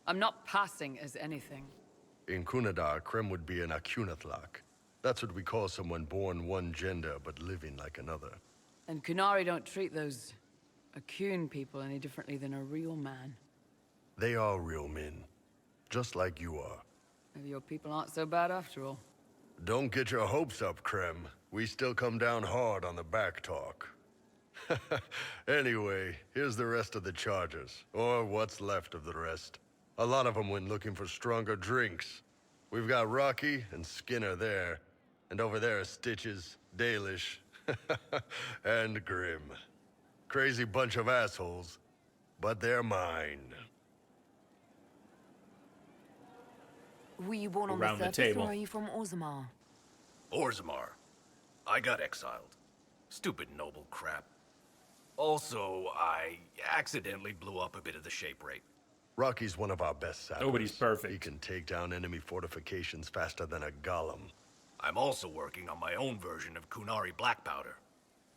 Speaker 7: I'm not passing as anything.
Speaker 5: In Kunadar, creme would be an Akunathak. That's what we call someone born one gender but living like another.
Speaker 7: And Kunari don't treat those Akun people any differently than a real man.
Speaker 5: They are real men, just like you are.
Speaker 7: Maybe your people aren't so bad after all.
Speaker 5: Don't get your hopes up, Krem. We still come down hard on the back talk. Anyway, here's the rest of the charges, or what's left of the rest. A lot of them went looking for stronger drinks. We've got Rocky and Skinner there, and over there are Stitches, Dalish, and Grim. Crazy bunch of assholes, but they're mine.
Speaker 6: Were you born on
Speaker 1: Around the
Speaker 6: the surface,
Speaker 1: table.
Speaker 6: or are you from Orzammar?
Speaker 8: Orzammar. I got exiled. Stupid noble crap. Also, I accidentally blew up a bit of the shape rate.
Speaker 5: Rocky's one of our best sappers.
Speaker 1: Nobody's perfect.
Speaker 5: He can take down enemy fortifications faster than a golem.
Speaker 8: I'm also working on my own version of Kunari black powder.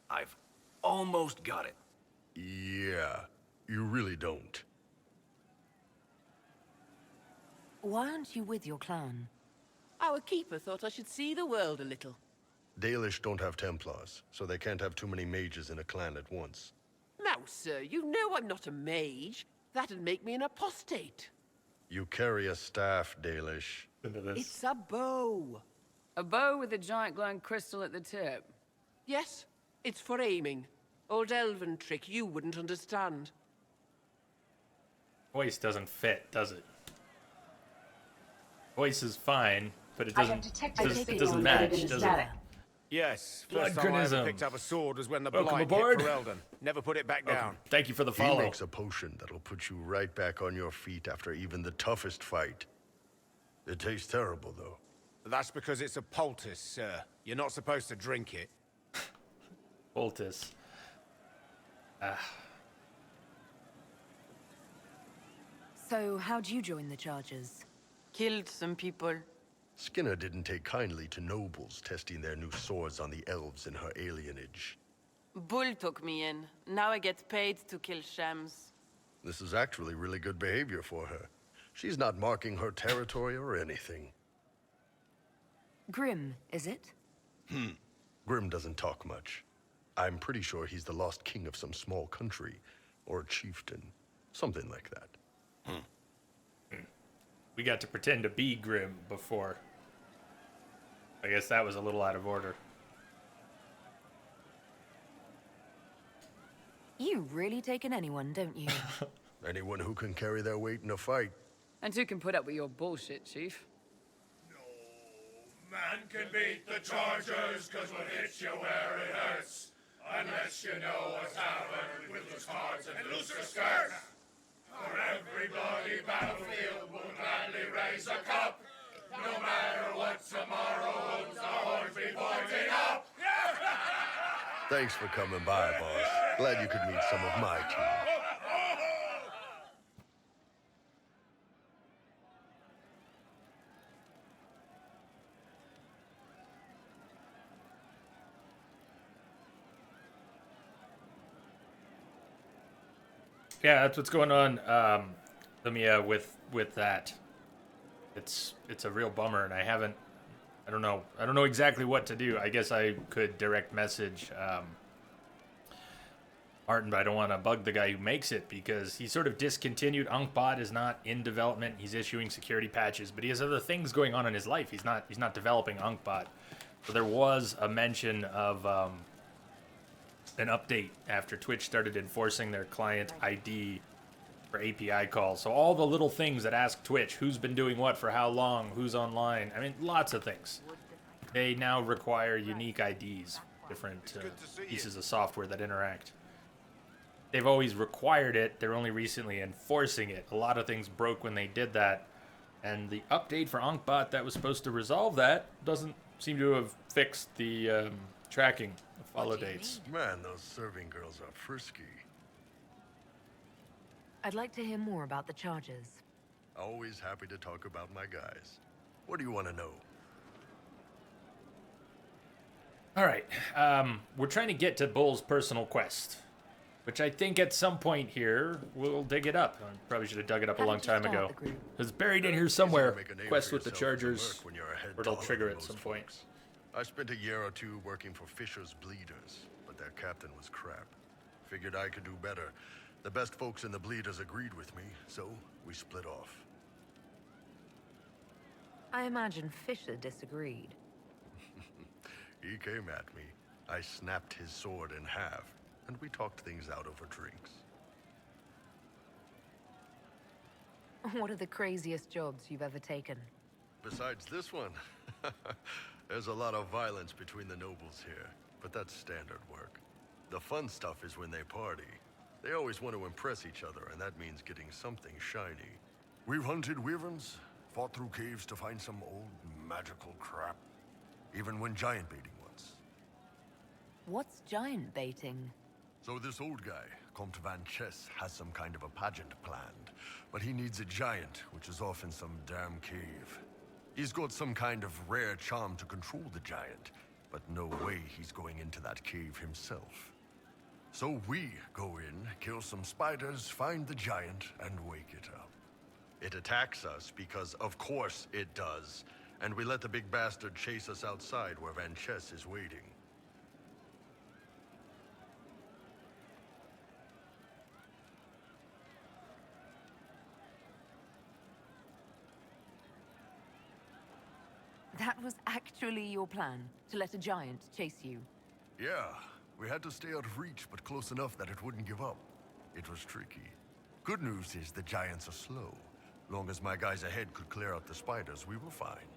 Speaker 8: I've almost got it.
Speaker 5: Yeah, you really don't.
Speaker 6: Why aren't you with your clan?
Speaker 9: Our keeper thought I should see the world a little.
Speaker 5: Dalish don't have Templars, so they can't have too many mages in a clan at once.
Speaker 9: Now, sir, you know I'm not a mage. That'd make me an apostate.
Speaker 5: You carry a staff, Dalish.
Speaker 1: Into this.
Speaker 9: It's a bow.
Speaker 7: A bow with a giant glowing crystal at the tip.
Speaker 9: Yes, it's for aiming. Old elven trick you wouldn't understand.
Speaker 1: Voice doesn't fit, does it? Voice is fine, but it doesn't. It doesn't match, does it?
Speaker 10: Yes,
Speaker 1: Blood
Speaker 10: first time I ever
Speaker 1: chronism.
Speaker 10: picked up a sword was when the
Speaker 1: Welcome
Speaker 10: blight
Speaker 1: aboard.
Speaker 10: hit Ferelden. Never put it back down.
Speaker 1: Thank you for the
Speaker 5: He
Speaker 1: follow.
Speaker 5: makes a potion that'll put you right back on your feet after even the toughest fight. It tastes terrible, though.
Speaker 10: That's because it's a poultice, sir. You're not supposed to drink it.
Speaker 1: Voltus.
Speaker 6: So, how'd you join the charges?
Speaker 9: Killed some people.
Speaker 5: Skinner didn't take kindly to nobles testing their new swords on the elves in her alienage.
Speaker 9: Bull took me in. Now I get paid to kill shams.
Speaker 5: This is actually really good behavior for her. She's not marking her territory or anything.
Speaker 6: Grim, is it?
Speaker 5: Grim doesn't talk much. I'm pretty sure he's the lost king of some small country, or a chieftain. Something like that.
Speaker 1: We got to pretend to be Grim before. I guess that was a little out of order.
Speaker 6: You really take in anyone, don't you?
Speaker 5: Anyone who can carry their weight in a fight.
Speaker 7: And who can put up with your bullshit, chief?
Speaker 11: man can beat the Chargers, cause we'll hit you where it hurts. Unless you know what's happened with loose cards and looser skirts. For every bloody battlefield, we'll gladly raise a cup. No matter what tomorrow holds, our horns be pointing up.
Speaker 5: Thanks for coming by, boss. Glad you could meet some of my team.
Speaker 1: Yeah, that's what's going on. Lemia, with that, it's a real bummer, and I don't know exactly what to do. I guess I could direct message Martin, but I don't want to bug the guy who makes it because he sort of discontinued. Unkbot is not in development. He's issuing security patches, but he has other things going on in his life. He's not developing Unkbot. So there was a mention of an update after Twitch started enforcing their client ID for API calls. So all the little things that ask Twitch, who's been doing what for how long, who's online. I mean, lots of things. They now require unique IDs, different pieces of software that interact. They've always required it. They're only recently enforcing it. A lot of things broke when they did that. And the update for Unkbot that was supposed to resolve that doesn't seem to have fixed the tracking of follow dates.
Speaker 5: Man, those serving girls are frisky.
Speaker 6: I'd like to hear more about the charges.
Speaker 5: Always happy to talk about my guys. What do you want to know?
Speaker 1: All right. We're trying to get to Bull's personal quest, which I think at some point here we'll dig it up. I probably should have dug it up a long time ago. It's buried in here somewhere. Quest with the Chargers, or it'll trigger at some point.
Speaker 5: I spent a year or two working for Fisher's Bleeders, but their captain was crap. Figured I could do better. The best folks in the Bleeders agreed with me, so we split off.
Speaker 6: I imagine Fisher disagreed.
Speaker 5: He came at me. I snapped his sword in half, and we talked things out over drinks.
Speaker 6: What are the craziest jobs you've ever taken?
Speaker 5: Besides this one, there's a lot of violence between the nobles here, but that's standard work. The fun stuff is when they party. They always want to impress each other, and that means getting something shiny. We've hunted wyverns, fought through caves to find some old magical crap. Even went giant baiting once.
Speaker 6: What's giant baiting?
Speaker 5: So this old guy, Comte Van Chess, has some kind of a pageant planned, but he needs a giant, which is off in some damn cave. He's got some kind of rare charm to control the giant, but no way he's going into that cave himself. So we go in, kill some spiders, find the giant, and wake it up. It attacks us because, of course, it does, and we let the big bastard chase us outside where Van Chess is waiting.
Speaker 6: That was actually your plan, to let a giant chase you?
Speaker 5: Yeah, we had to stay out of reach, but close enough that it wouldn't give up. It was tricky. Good news is the giants are slow. Long as my guys ahead could clear out the spiders, we were fine.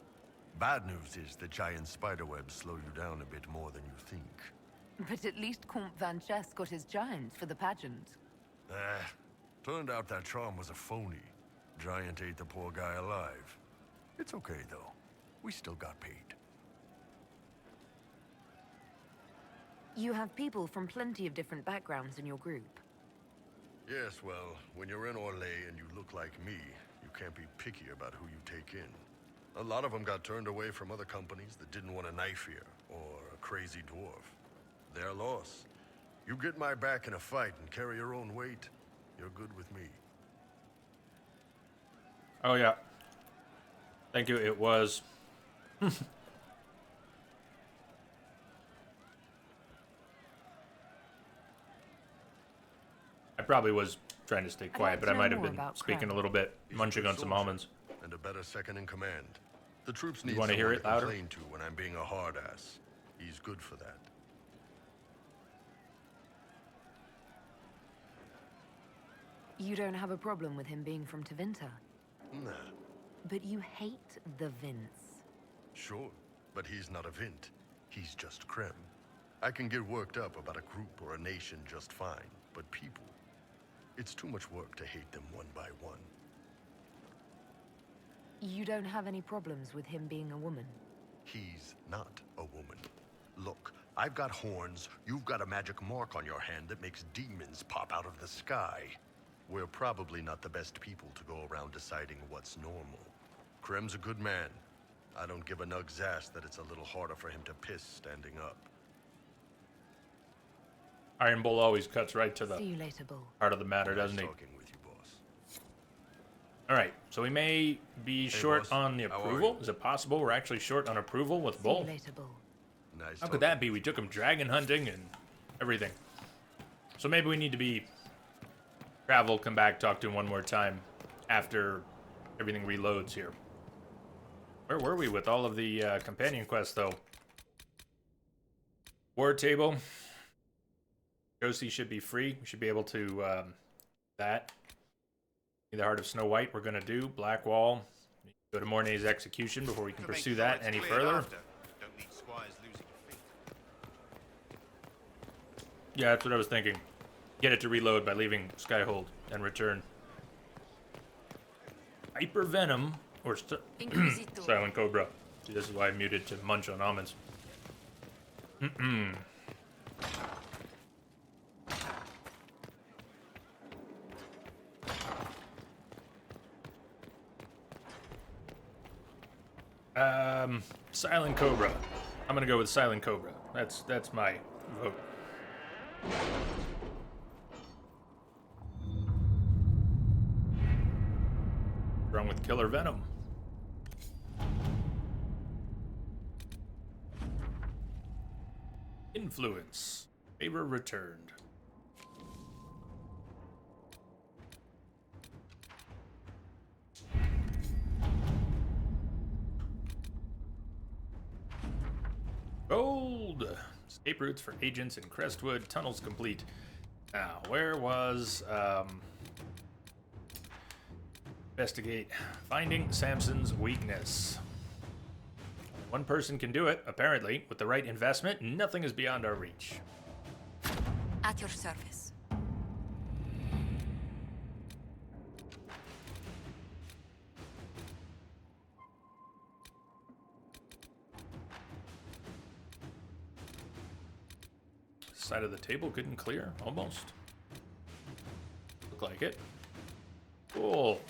Speaker 5: Bad news is the giant spiderwebs slow you down a bit more than you think.
Speaker 6: But at least Comte Van Chess got his giant for the pageant.
Speaker 5: Turned out that charm was a phony. Giant ate the poor guy alive. It's okay, though. We still got paid.
Speaker 6: You have people from plenty of different backgrounds in your group.
Speaker 5: Yes, well, when you're in Orlais and you look like me, you can't be picky about who you take in. A lot of them got turned away from other companies that didn't want a knife here, or a crazy dwarf. Their loss. You get my back in a fight and carry your own weight, you're good with me.
Speaker 1: Oh, yeah. Thank you, it was. I probably was trying to stay quiet, but I might have been speaking a little bit, munching on some almonds.
Speaker 5: And a better second in command. The troops need
Speaker 1: want to hear
Speaker 5: someone
Speaker 1: it louder?
Speaker 5: complain to when I'm being a hard ass. He's good for that.
Speaker 6: You don't have a problem with him being from Tevinter?
Speaker 5: Nah,
Speaker 6: But you hate the Vince.
Speaker 5: sure. But he's not a Vint. He's just Krem. I can get worked up about a group or a nation just fine, but people, it's too much work to hate them one by one.
Speaker 6: You don't have any problems with him being a woman?
Speaker 5: He's not a woman. Look, I've got horns, you've got a magic mark on your hand that makes demons pop out of the sky. We're probably not the best people to go around deciding what's normal. Krem's a good man. I don't give a nug's ass that it's a little harder for him to piss standing up.
Speaker 1: Iron Bull always cuts right to the
Speaker 6: See you later, Bull.
Speaker 1: heart of the matter, doesn't he?
Speaker 5: Talking with you, boss.
Speaker 1: All right, so we may be short
Speaker 5: boss.
Speaker 1: on the
Speaker 5: How are
Speaker 1: approval.
Speaker 5: you?
Speaker 1: Is it possible we're actually short on approval with
Speaker 6: See
Speaker 1: Bull?
Speaker 6: you later, Bull.
Speaker 5: Nice
Speaker 1: How could that be? We took him dragon hunting and everything. So maybe we need to be travel, come back, talk to him one more time after everything reloads here. Where were we with all of the companion quests, though? War table. Josie should be free. We should be able to that. The Heart of Snow White we're going to do. Black Wall. Go to Mornay's execution before we can pursue that any further.
Speaker 11: Don't need squires losing feet.
Speaker 1: Yeah, that's what I was thinking. Get it to reload by leaving Skyhold and return. Hyper Venom or
Speaker 3: Inquisitor.
Speaker 1: Silent Cobra. See, this is why I muted to munch on almonds. Silent Cobra. I'm gonna go with Silent Cobra. That's my vote. Wrong with Killer Venom. Influence. Favor returned. Gold! Escape routes for agents in Crestwood. Tunnels complete. Now, where was... investigate. Finding Samson's weakness. One person can do it, apparently. With the right investment, nothing is beyond our reach.
Speaker 3: At your service.
Speaker 1: Side of the table couldn't clear, almost. Look like it. Cool.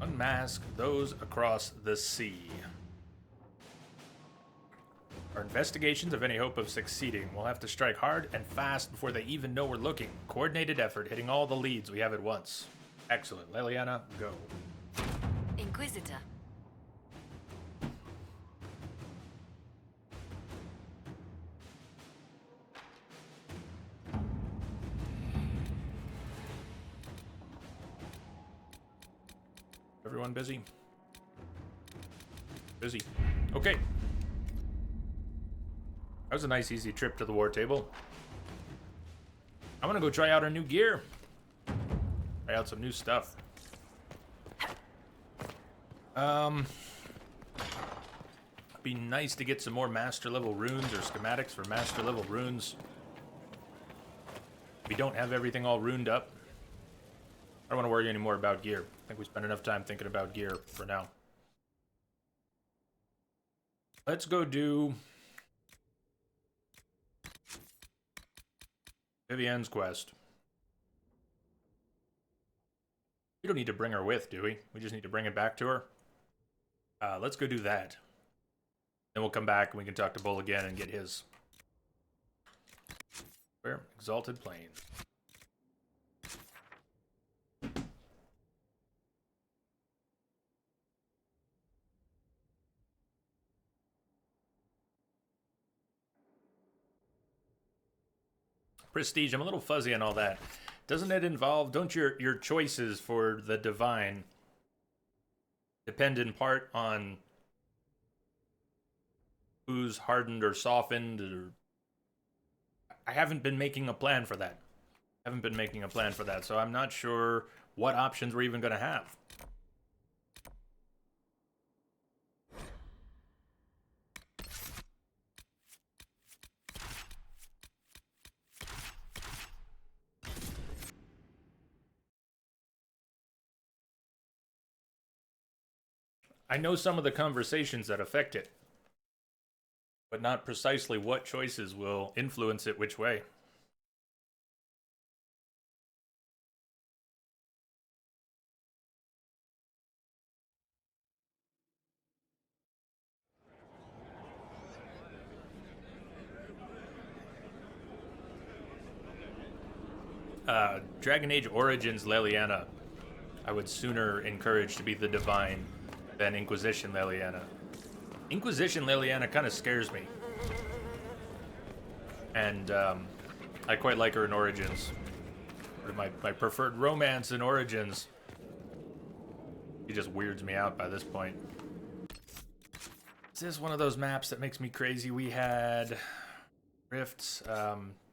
Speaker 1: Unmask those across the sea. Our investigations have any hope of succeeding. We'll have to strike hard and fast before they even know we're looking. Coordinated effort, hitting all the leads we have at once. Excellent. Leliana, go.
Speaker 3: Inquisitor.
Speaker 1: Everyone busy? Busy. Okay. That was a nice, easy trip to the war table. I'm gonna go try out our new gear. Try out some new stuff. Be nice to get some more master level runes or schematics for master level runes. We don't have everything all runed up. I don't want to worry anymore about gear. I think we spent enough time thinking about gear for now. Let's go do Vivienne's quest. We don't need to bring her with, do we? We just need to bring it back to her. Let's go do that. Then we'll come back and we can talk to Bull again and get his. Where? Exalted Plane. Prestige, I'm a little fuzzy on all that. Doesn't it involve, don't your choices for the divine depend in part on who's hardened or softened? Or I haven't been making a plan for that. So I'm not sure what options we're even going to have. I know some of the conversations that affect it, but not precisely what choices will influence it which way. Dragon Age Origins Leliana, I would sooner encourage to be the Divine than Inquisition Leliana. Inquisition Leliana kind of scares me. And I quite like her in Origins. My preferred romance in Origins. She just weirds me out by this point. Is this one of those maps that makes me crazy? We had rifts.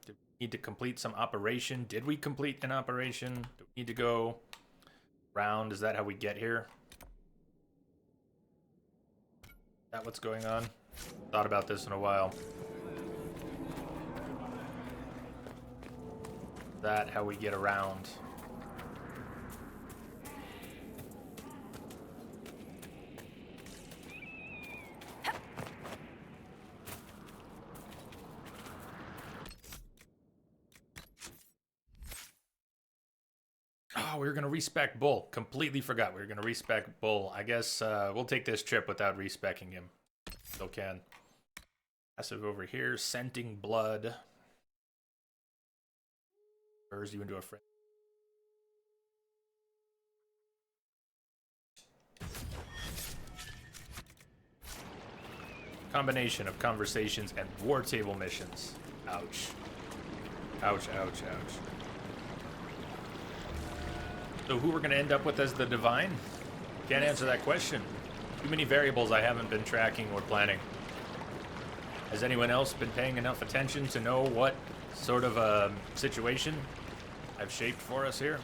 Speaker 1: Did we need to complete some operation? Did we complete an operation? Do we need to go round? Is that how we get here? Is that what's going on? Thought about this in a while. Is that how we get around? Oh, we were going to respec Bull. Completely forgot we were going to respec Bull. I guess we'll take this trip without respecking him. Still can. Passive over here. Scenting blood. Spurs you into a friend. Combination of conversations and war table missions. Ouch. Ouch, ouch, ouch. So who we're going to end up with as the Divine? Can't answer that question. Too many variables I haven't been tracking or planning. Has anyone else been paying enough attention to know what sort of a situation I've shaped for us here?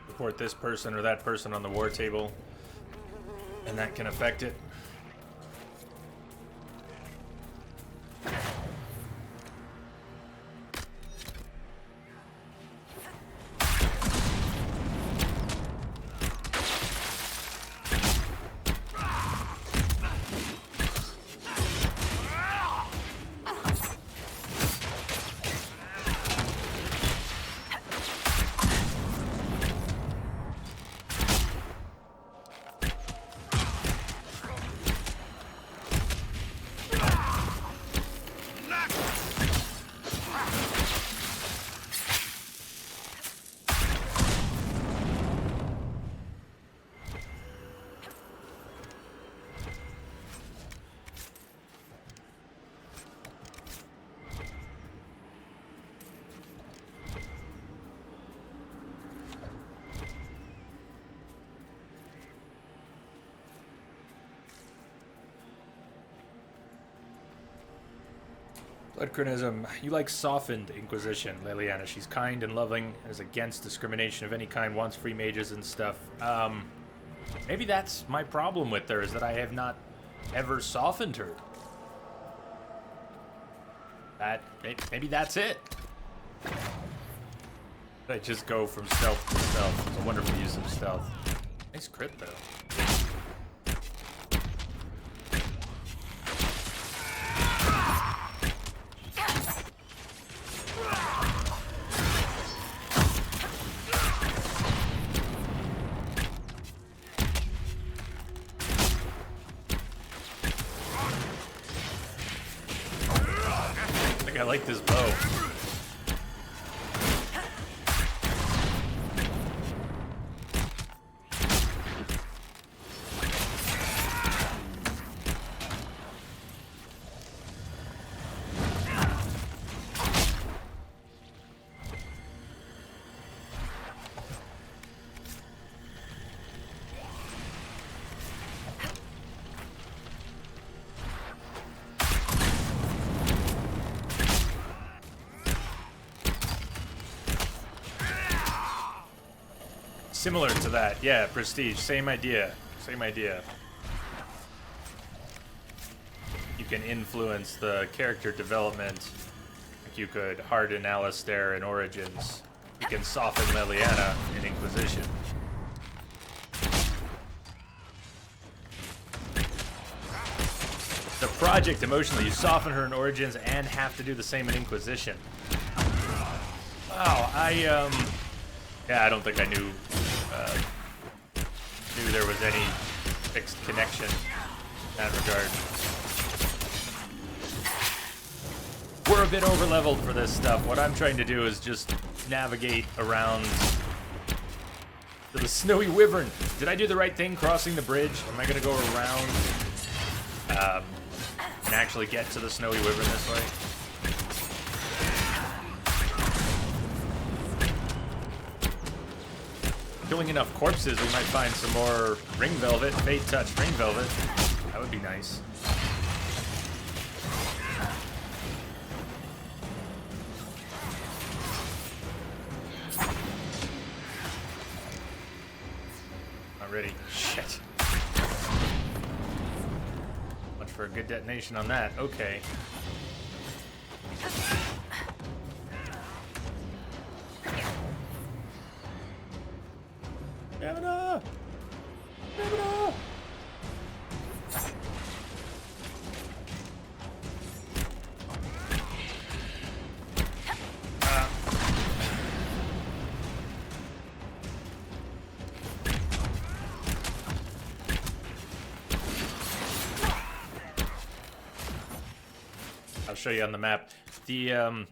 Speaker 1: Report this person or that person on the war table, and that can affect it. Bloodchronism, you like softened Inquisition, Leliana. She's kind and loving, and is against discrimination of any kind, wants free mages and stuff. Maybe that's my problem with her, is that I have not ever softened her. Maybe that's it. I just go from stealth to stealth. It's a wonderful use of stealth. Nice crit, though. I like this bow. Similar to that, yeah, Prestige, same idea, same idea. You can influence the character development. Like you could harden Alistair in Origins. You can soften Liliana in Inquisition. The project emotionally, you soften her in Origins and have to do the same in Inquisition. Wow, yeah, I don't think I knew there was any fixed connection in that regard. We're a bit over-leveled for this stuff. What I'm trying to do is just navigate around to the Snowy Wyvern. Did I do the right thing crossing the bridge? Am I going to go around and actually get to the Snowy Wyvern this way? Killing enough corpses, we might find some more ring velvet, fate touch ring velvet. That would be nice. Not ready. Shit. Much for a good detonation on that. Okay. Stamina! Stamina! I'll show you on the map. The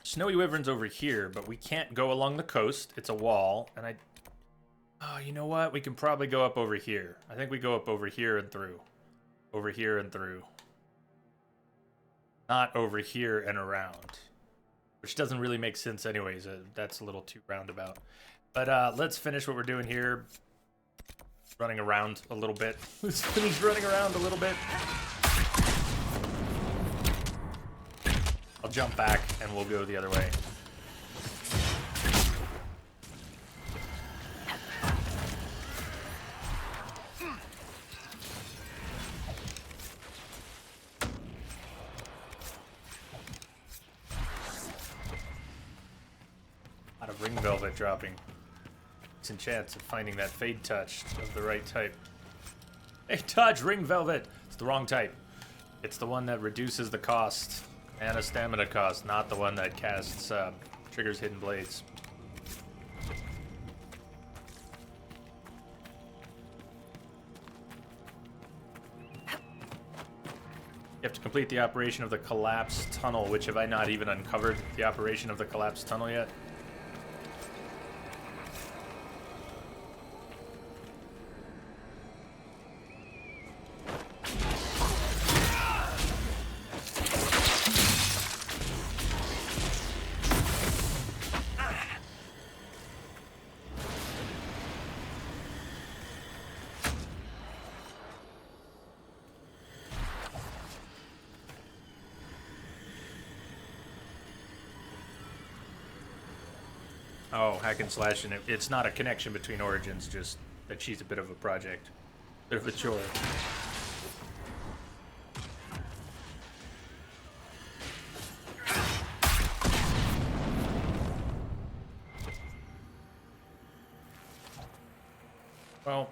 Speaker 1: Snowy Wyvern's over here, but we can't go along the coast. It's a wall, and oh, you know what? We can probably go up over here. I think we go up over here and through. Over here and through. Not over here and around. Which doesn't really make sense anyways. That's a little too roundabout. But let's finish what we're doing here. Running around a little bit. Let's finish running around a little bit. I'll jump back and we'll go the other way. A lot of ring velvet dropping. Decent chance of finding that fade touch of the right type. Fade touch, ring velvet! It's the wrong type. It's the one that reduces the cost and a stamina cost, not the one that casts triggers hidden blades. You have to complete the operation of the collapsed tunnel, which have I not even uncovered the operation of the collapsed tunnel yet? Oh, hack and slash, and it's not a connection between Origins, just that she's a bit of a project. Bit of a chore. Well.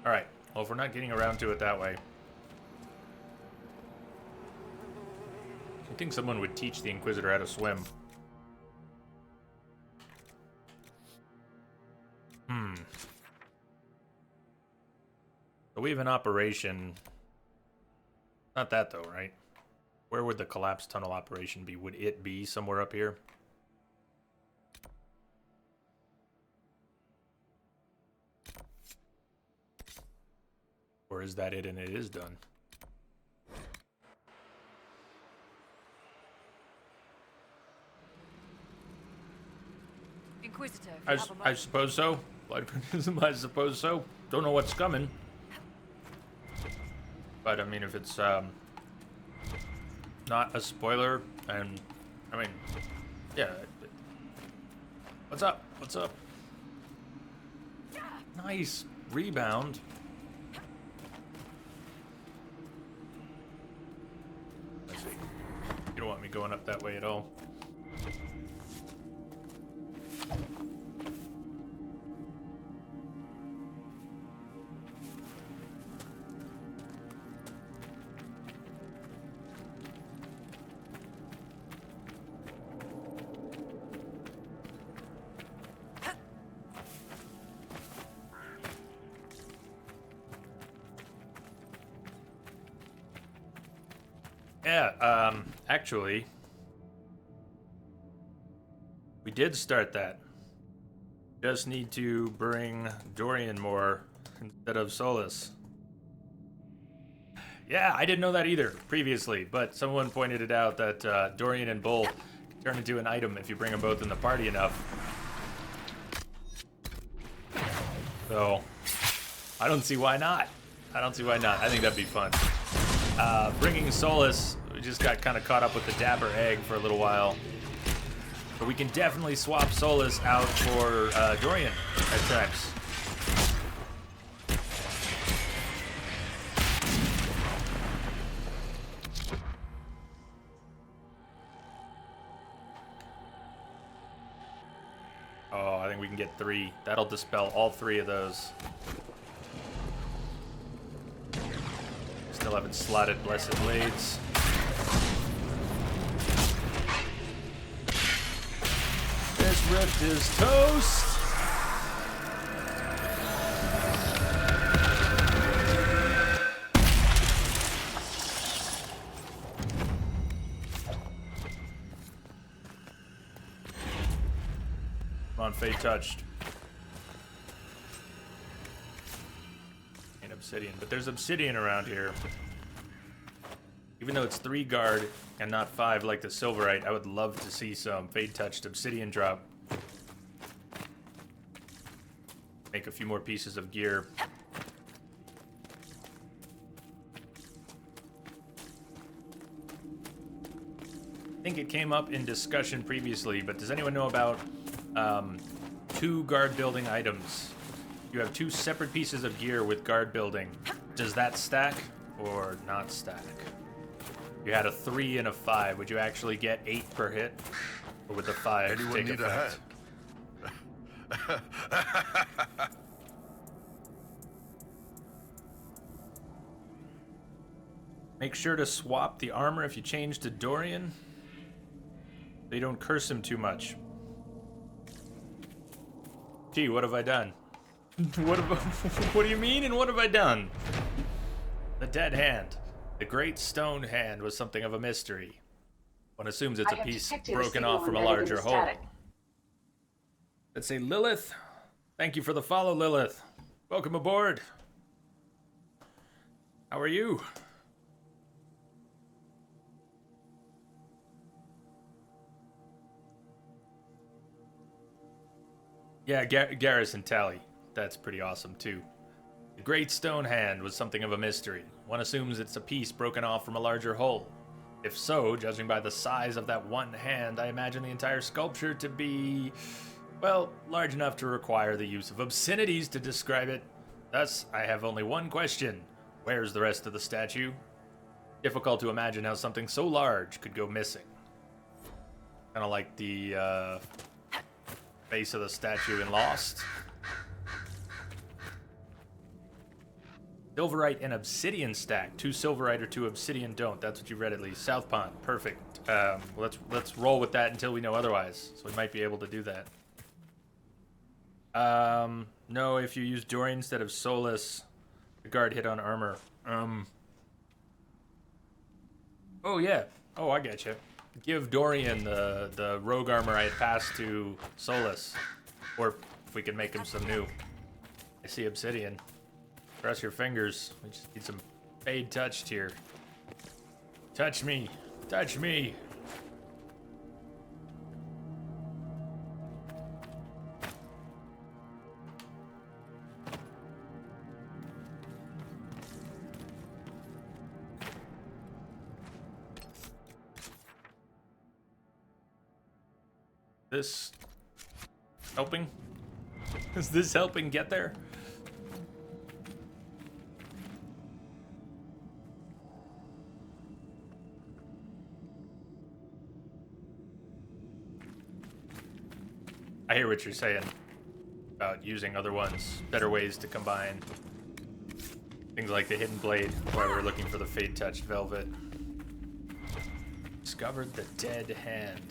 Speaker 1: Alright, well if we're not getting around to it that way. I think someone would teach the Inquisitor how to swim. So we have an operation. Not that though, right? Where would the collapsed tunnel operation be? Would it be somewhere up here? Or is that it and it is done?
Speaker 3: Inquisitor,
Speaker 1: I suppose so. I suppose so. Don't know what's coming. But I mean, if it's not a spoiler, and I mean, yeah, What's up? What's up? Nice rebound. Let's see. You don't want me going up that way at all. Yeah, actually, we did start that. Just need to bring Dorian more instead of Solus. Yeah, I didn't know that either previously, but someone pointed it out that Dorian and Bull can turn into an item if you bring them both in the party enough. So, I don't see why not. I don't see why not. I think that'd be fun. Bringing Solus, we just got kind of caught up with the Dapper Egg for a little while. But we can definitely swap Solus out for Dorian at times. Oh, I think we can get 3. That'll dispel all 3 of those. Still haven't slotted Blessed Blades. This rift is toast! Come on, Fate touched. Obsidian, but there's obsidian around here. Even though it's 3 guard and not 5 like the Silverite, I would love to see some Fade-touched obsidian drop. Make a few more pieces of gear. I think it came up in discussion previously, but does anyone know about 2 guard building items? You have 2 separate pieces of gear with guard building. Does that stack or not stack? You had a 3 and a 5. Would you actually get 8 per hit? Or would the 5
Speaker 5: Anyone
Speaker 1: take
Speaker 5: need
Speaker 1: effect?
Speaker 5: a hand?
Speaker 1: Make sure to swap the armor if you change to Dorian. So you don't curse him too much. Gee, what have I done? What do you mean, and what have I done? The dead hand. The great stone hand was something of a mystery. One assumes it's a piece broken off from a larger hole. Let's say Lilith. Thank you for the follow, Lilith. Welcome aboard. How are you? Yeah, Garrison Tally. That's pretty awesome, too. The Great Stone Hand was something of a mystery. One assumes it's a piece broken off from a larger whole. If so, judging by the size of that one hand, I imagine the entire sculpture to be, well, large enough to require the use of obscenities to describe it. Thus, I have only one question. Where's the rest of the statue? Difficult to imagine how something so large could go missing. Kind of like the base of the statue in Lost. Silverite and obsidian stack. 2 silverite or 2 obsidian don't. That's what you read at least. South Pond. Perfect. Let's roll with that until we know otherwise. So we might be able to do that. No, if you use Dorian instead of Solus, the guard hit on armor. Oh yeah. Oh, I get you. Give Dorian the rogue armor I had passed to Solus. Or if we can make him some new. I see obsidian. Cross your fingers. We just need some fade touched here. Touch me. Touch me. This Helping? Is this helping get there? I hear what you're saying about using other ones, better ways to combine things like the Hidden Blade, while we're looking for the Fade Touched Velvet. Discovered the Dead Hand.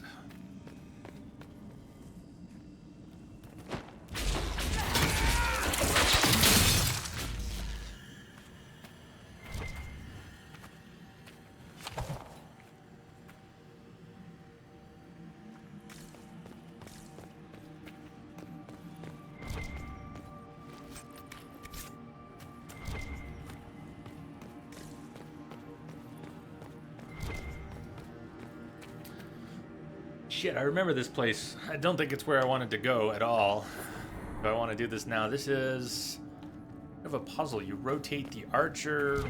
Speaker 1: Shit, I remember this place. I don't think it's where I wanted to go at all. But I want to do this now. This is kind of a puzzle. You rotate the archer.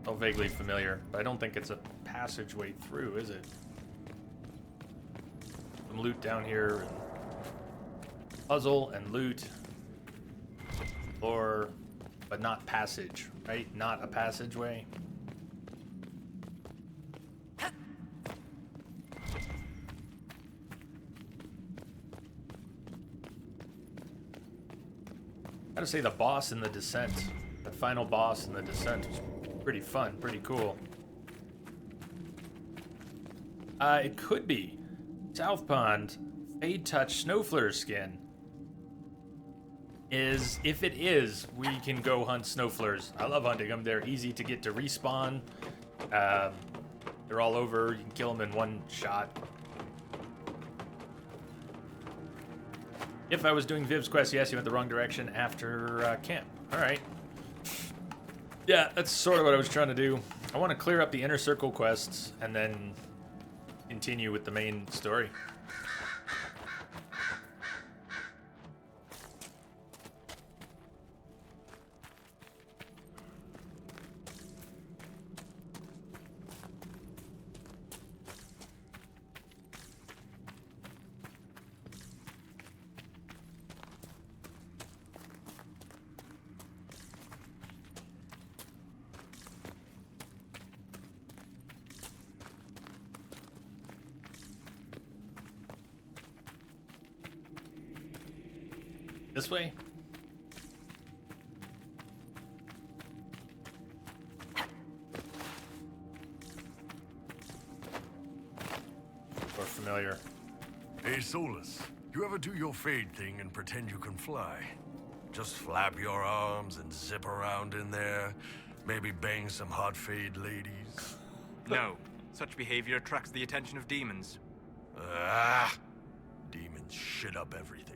Speaker 1: Oh, vaguely familiar, but I don't think it's a passageway through, is it? Some loot down here. Puzzle and loot. Or, but not passage, right? Not a passageway. Gotta say, the boss in the Descent, the final boss in the Descent, was pretty fun, pretty cool. It could be South Pond Fade Touch Snowflare skin. If it is, we can go hunt snowflares. I love hunting them. They're easy to get to respawn. They're all over. You can kill them in one shot. If I was doing Viv's quest, yes, you went the wrong direction after camp. All right. Yeah, that's sort of what I was trying to do. I want to clear up the Inner Circle quests and then continue with the main story. This way? Or familiar.
Speaker 5: Hey, Solus, you ever do your fade thing and pretend you can fly? Just flap your arms and zip around in there, maybe bang some hot fade ladies?
Speaker 4: No. Such behavior attracts the attention of demons.
Speaker 5: Ah! Demons shit up everything.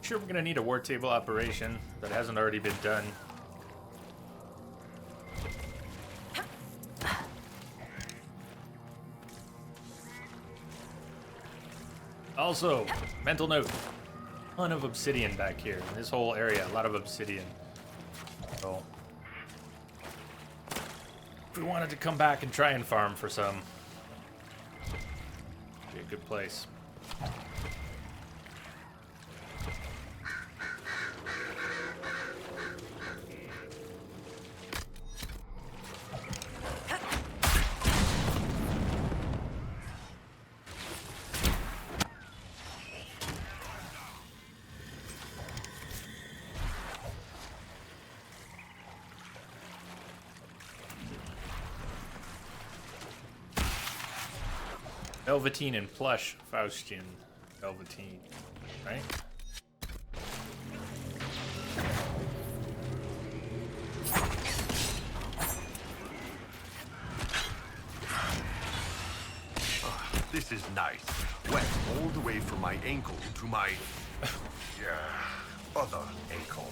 Speaker 1: Sure, we're gonna need a war table operation that hasn't already been done. Also, mental note, ton of obsidian back here. In this whole area, a lot of obsidian. So, if we wanted to come back and try and farm for some, be a good place. Velveteen and plush Faustian Velveteen, right?
Speaker 5: This is nice. Wet all the way from my ankle to my... other ankle.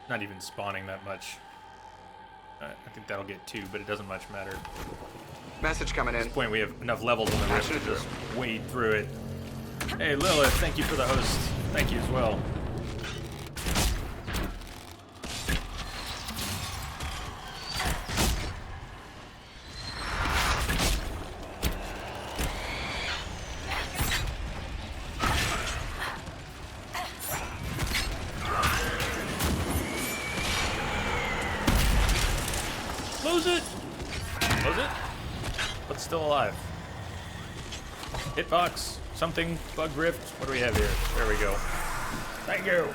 Speaker 1: Not even spawning that much. I think that'll get 2, but it doesn't much matter.
Speaker 4: Message coming
Speaker 1: At
Speaker 4: in.
Speaker 1: this point, we have enough levels on the rift to just wade through it. Hey, Lilith, thank you for the host. Thank you as well. Lose it! Was it? But still alive. Hitbox, something, bug rift. What do we have here? There we go. Thank you.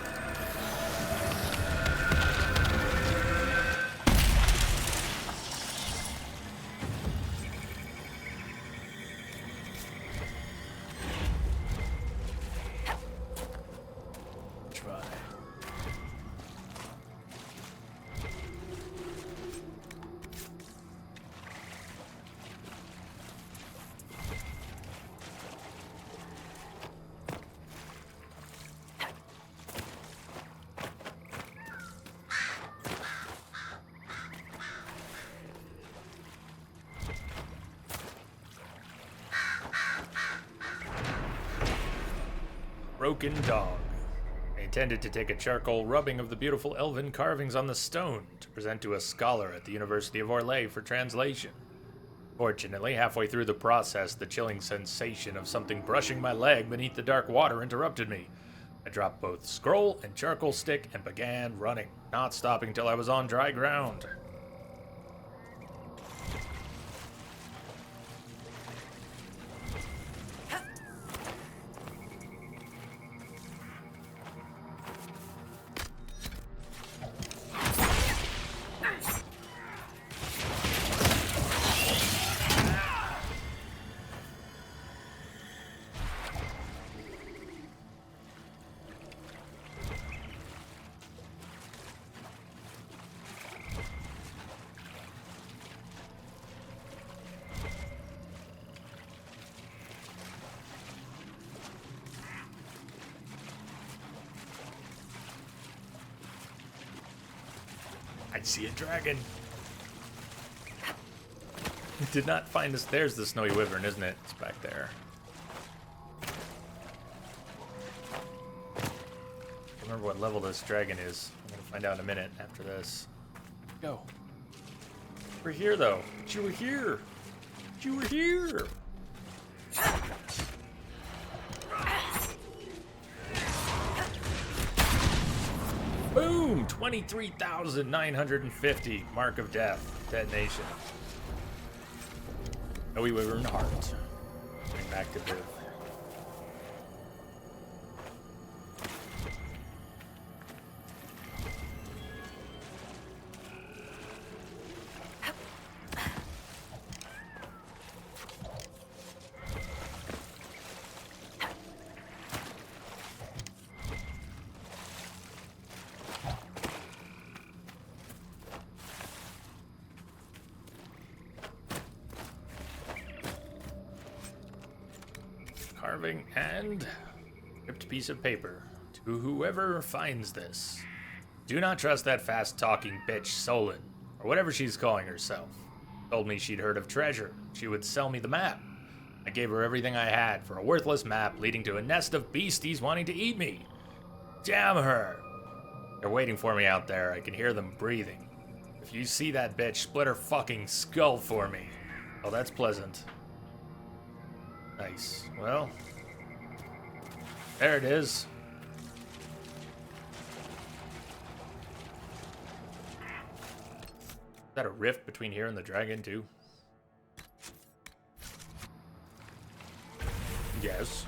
Speaker 1: Try. Broken dog. I intended to take a charcoal rubbing of the beautiful elven carvings on the stone to present to a scholar at the University of Orlais for translation. Fortunately, halfway through the process, the chilling sensation of something brushing my leg beneath the dark water interrupted me. I dropped both scroll and charcoal stick and began running, not stopping till I was on dry ground. I see a dragon. Did not find us. There's the snowy wyvern, isn't it? It's back there. I remember what level this dragon is. I'm gonna find out in a minute after this. Go. We're here though. But you were here. But you were here. Boom! 23,950. Mark of death. Detonation. Snowy wyvern heart. Bring back to Viv. Carving and ripped piece of paper. To whoever finds this, do not trust that fast-talking bitch Solon, or whatever she's calling herself. Told me she'd heard of treasure. She would sell me the map. I gave her everything I had for a worthless map leading to a nest of beasties wanting to eat me. Damn her! They're waiting for me out there. I can hear them breathing. If you see that bitch, split her fucking skull for me. Oh, that's pleasant. Nice. Well, there it is. Is that a rift between here and the dragon, too? Yes.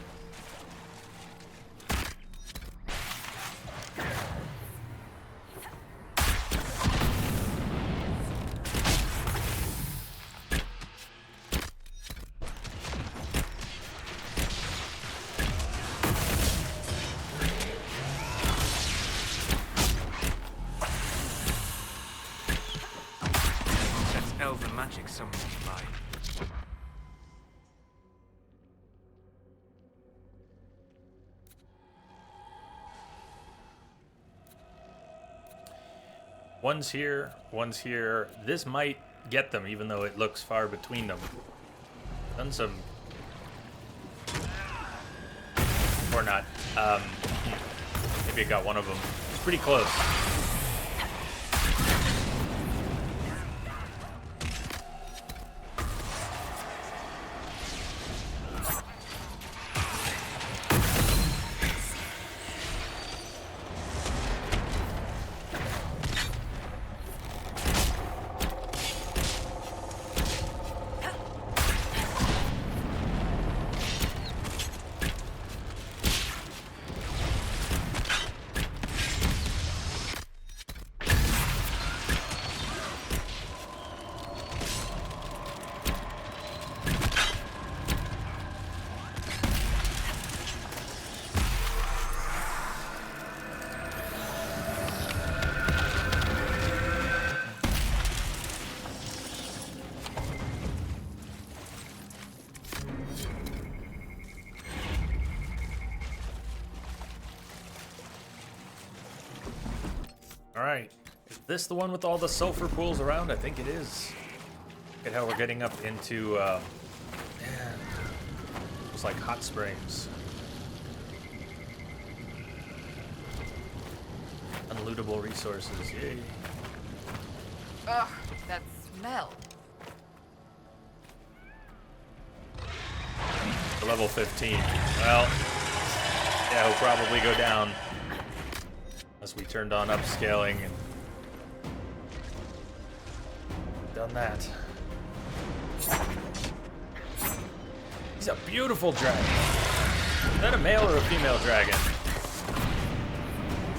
Speaker 1: One's here, one's here. This might get them, even though it looks far between them. Done some... Or not. Maybe it got one of them. It's pretty close. Alright, is this the one with all the sulfur pools around? I think it is. Look at how we're getting up into, man, it's like hot springs. Unlootable resources, yay.
Speaker 7: Ugh, that smell.
Speaker 1: To level 15. Well, yeah, we'll probably go down. Unless we turned on upscaling and done that. He's a beautiful dragon. Is that a male or a female dragon?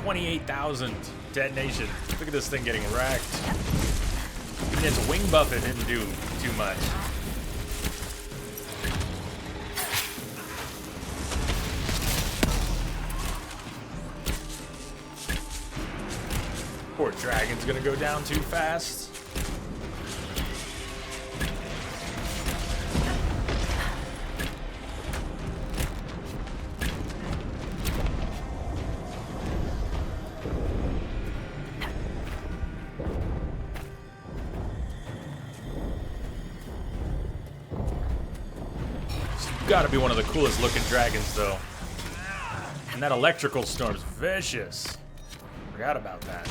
Speaker 1: 28,000 detonation. Look at this thing getting wrecked. Even its wing buff, it didn't do too much. Poor dragon's gonna go down too fast. It's gotta be one of the coolest looking dragons, though. And that electrical storm's vicious. Forgot about that.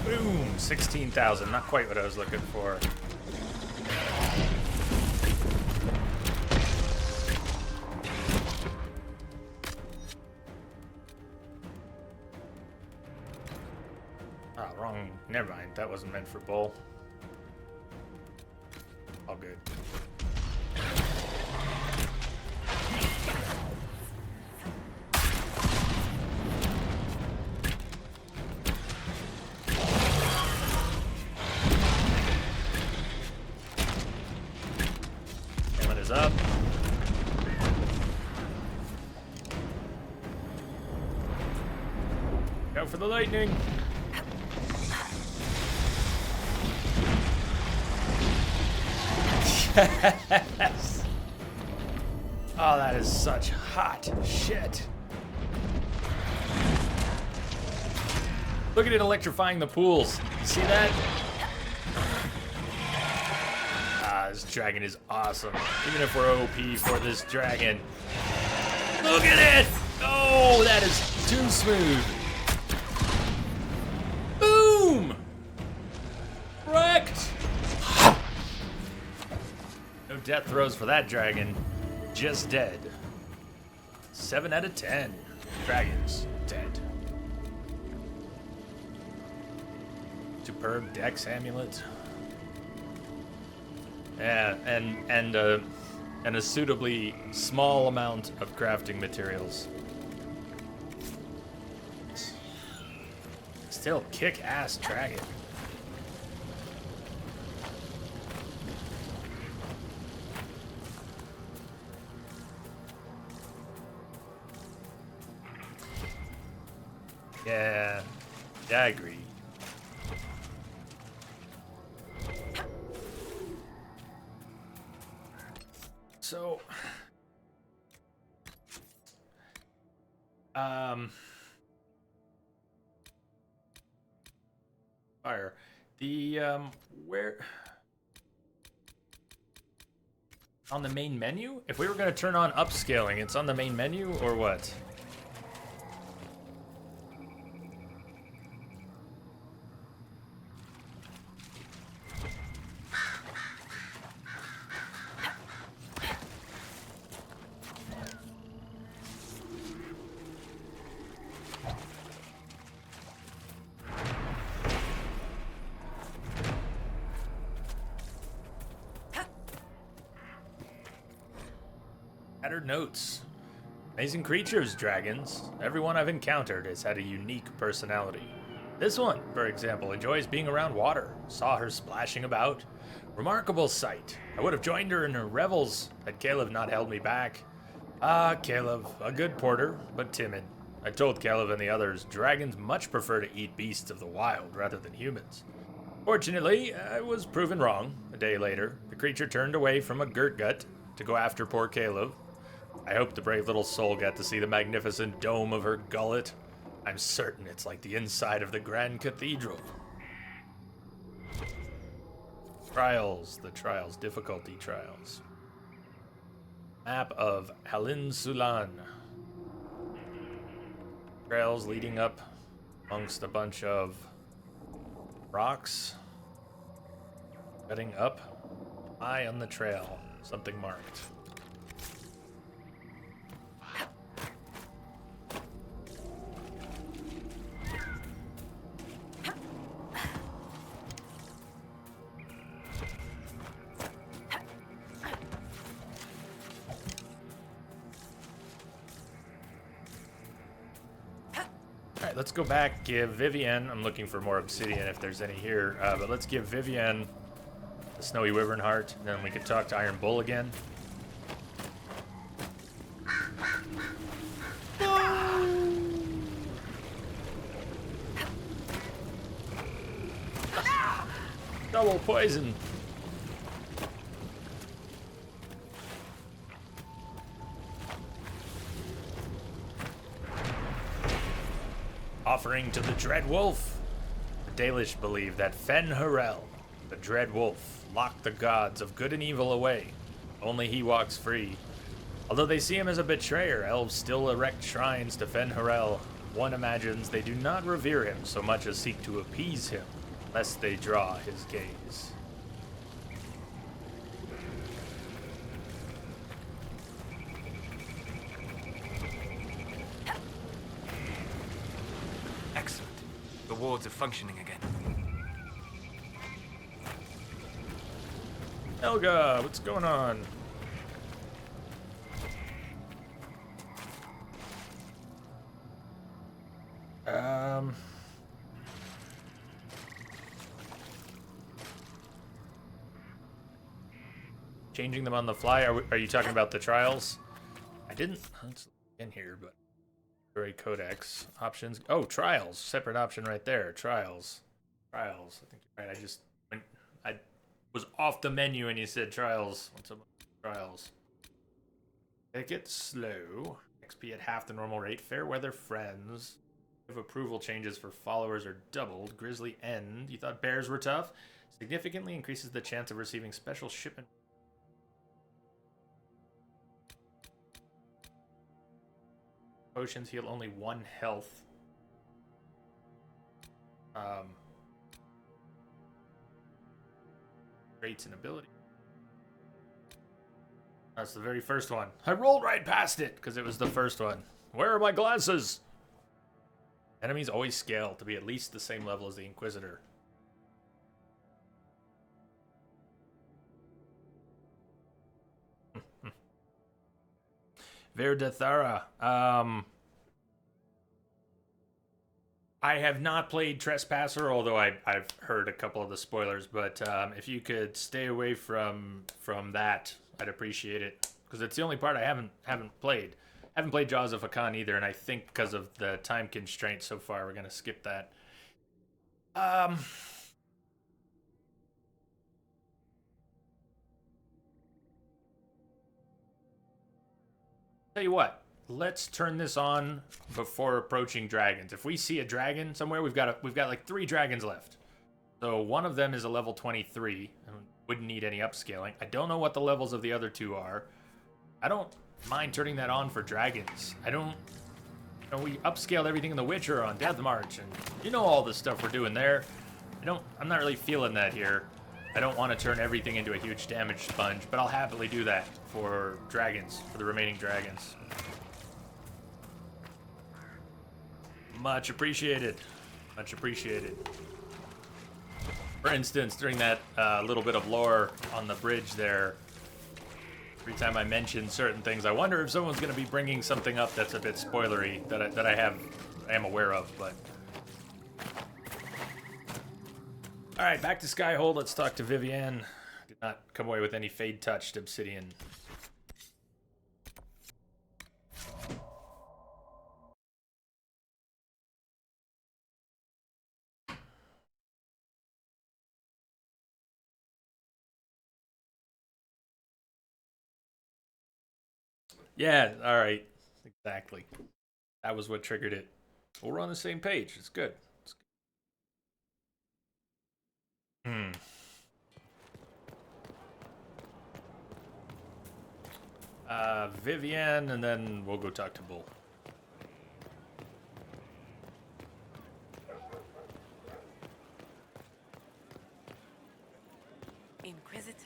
Speaker 1: Boom! 16,000. Not quite what I was looking for. Ah, wrong. Never mind. That wasn't meant for bull. All good. Hamlet is up. Go for the lightning. Yes! Oh, that is such hot shit. Look at it electrifying the pools. See that? Ah, this dragon is awesome. Even if we're OP for this dragon. Look at it! Oh, that is too smooth. Boom! Wrecked! No death throws for that dragon. Just dead. 7 out of 10. Dragons dead. Superb dex amulet. Yeah, and a suitably small amount of crafting materials. Still kick-ass dragon. Yeah, I agree. So, fire. The, where... On the main menu? If we were going to turn on upscaling, it's on the main menu, or what? Notes. Amazing creatures, dragons. Everyone I've encountered has had a unique personality. This one, for example, enjoys being around water. Saw her splashing about. Remarkable sight. I would have joined her in her revels had Caleb not held me back. Ah, Caleb, a good porter, but timid. I told Caleb and the others, dragons much prefer to eat beasts of the wild rather than humans. Fortunately, I was proven wrong. A day later, the creature turned away from a Gurtgut to go after poor Caleb. I hope the brave little soul got to see the magnificent dome of her gullet. I'm certain it's like the inside of the Grand Cathedral. Trials, the trials, difficulty trials. Map of Halin Sulan. Trails leading up amongst a bunch of rocks. Cutting up. Eye on the trail. Something marked. Let's go back, give Vivienne, I'm looking for more obsidian if there's any here, but let's give Vivienne the Snowy Wyvern Heart, and then we can talk to Iron Bull again. Double poison. Offering to the Dread Wolf. The Dalish believe that Fen Harel, the Dread Wolf, locked the gods of good and evil away. Only he walks free. Although they see him as a betrayer, elves still erect shrines to Fen Harel. One imagines they do not revere him so much as seek to appease him, lest they draw his gaze.
Speaker 4: The wards are functioning again.
Speaker 1: Helga, what's going on? Changing them on the fly. Are you talking about the trials? I didn't. Let's look in here, but. Codex options. Oh, trials. Separate option right there. Trials. Trials. I think you're right. I was off the menu and you said trials. What's up? Trials. Take it slow. XP at half the normal rate. Fair weather friends. If approval changes for followers are doubled. Grizzly end. You thought bears were tough? Significantly increases the chance of receiving special shipment. Potions heal only 1 health. Traits and ability. That's the very first one. I rolled right past it because it was the first one. Where are my glasses? Enemies always scale to be at least the same level as the Inquisitor. Verdathara. I have not played Trespasser, although I've heard a couple of the spoilers. But if you could stay away from that, I'd appreciate it, because it's the only part I haven't played. Haven't played Jaws of Hakan either, and I think because of the time constraint so far, we're gonna skip that. Tell you what, let's turn this on before approaching dragons. If we see a dragon somewhere, we've got like 3 dragons left. So one of them is a level 23 and wouldn't need any upscaling. I don't know what the levels of the other 2 are. I don't mind turning that on for dragons. I don't. You know, we upscaled everything in The Witcher on Death March, and you know all the stuff we're doing there. I'm not really feeling that here. I don't want to turn everything into a huge damage sponge, but I'll happily do that for dragons, for the remaining dragons. Much appreciated. Much appreciated. For instance, during that little bit of lore on the bridge there, every time I mention certain things, I wonder if someone's going to be bringing something up that's a bit spoilery that I am aware of, but... Alright, back to Skyhold. Let's talk to Vivienne. Did not come away with any fade-touched obsidian. Yeah, alright. Exactly. That was what triggered it. Well, we're on the same page. It's good. Vivienne, and then we'll go talk to Bull.
Speaker 3: Inquisitor.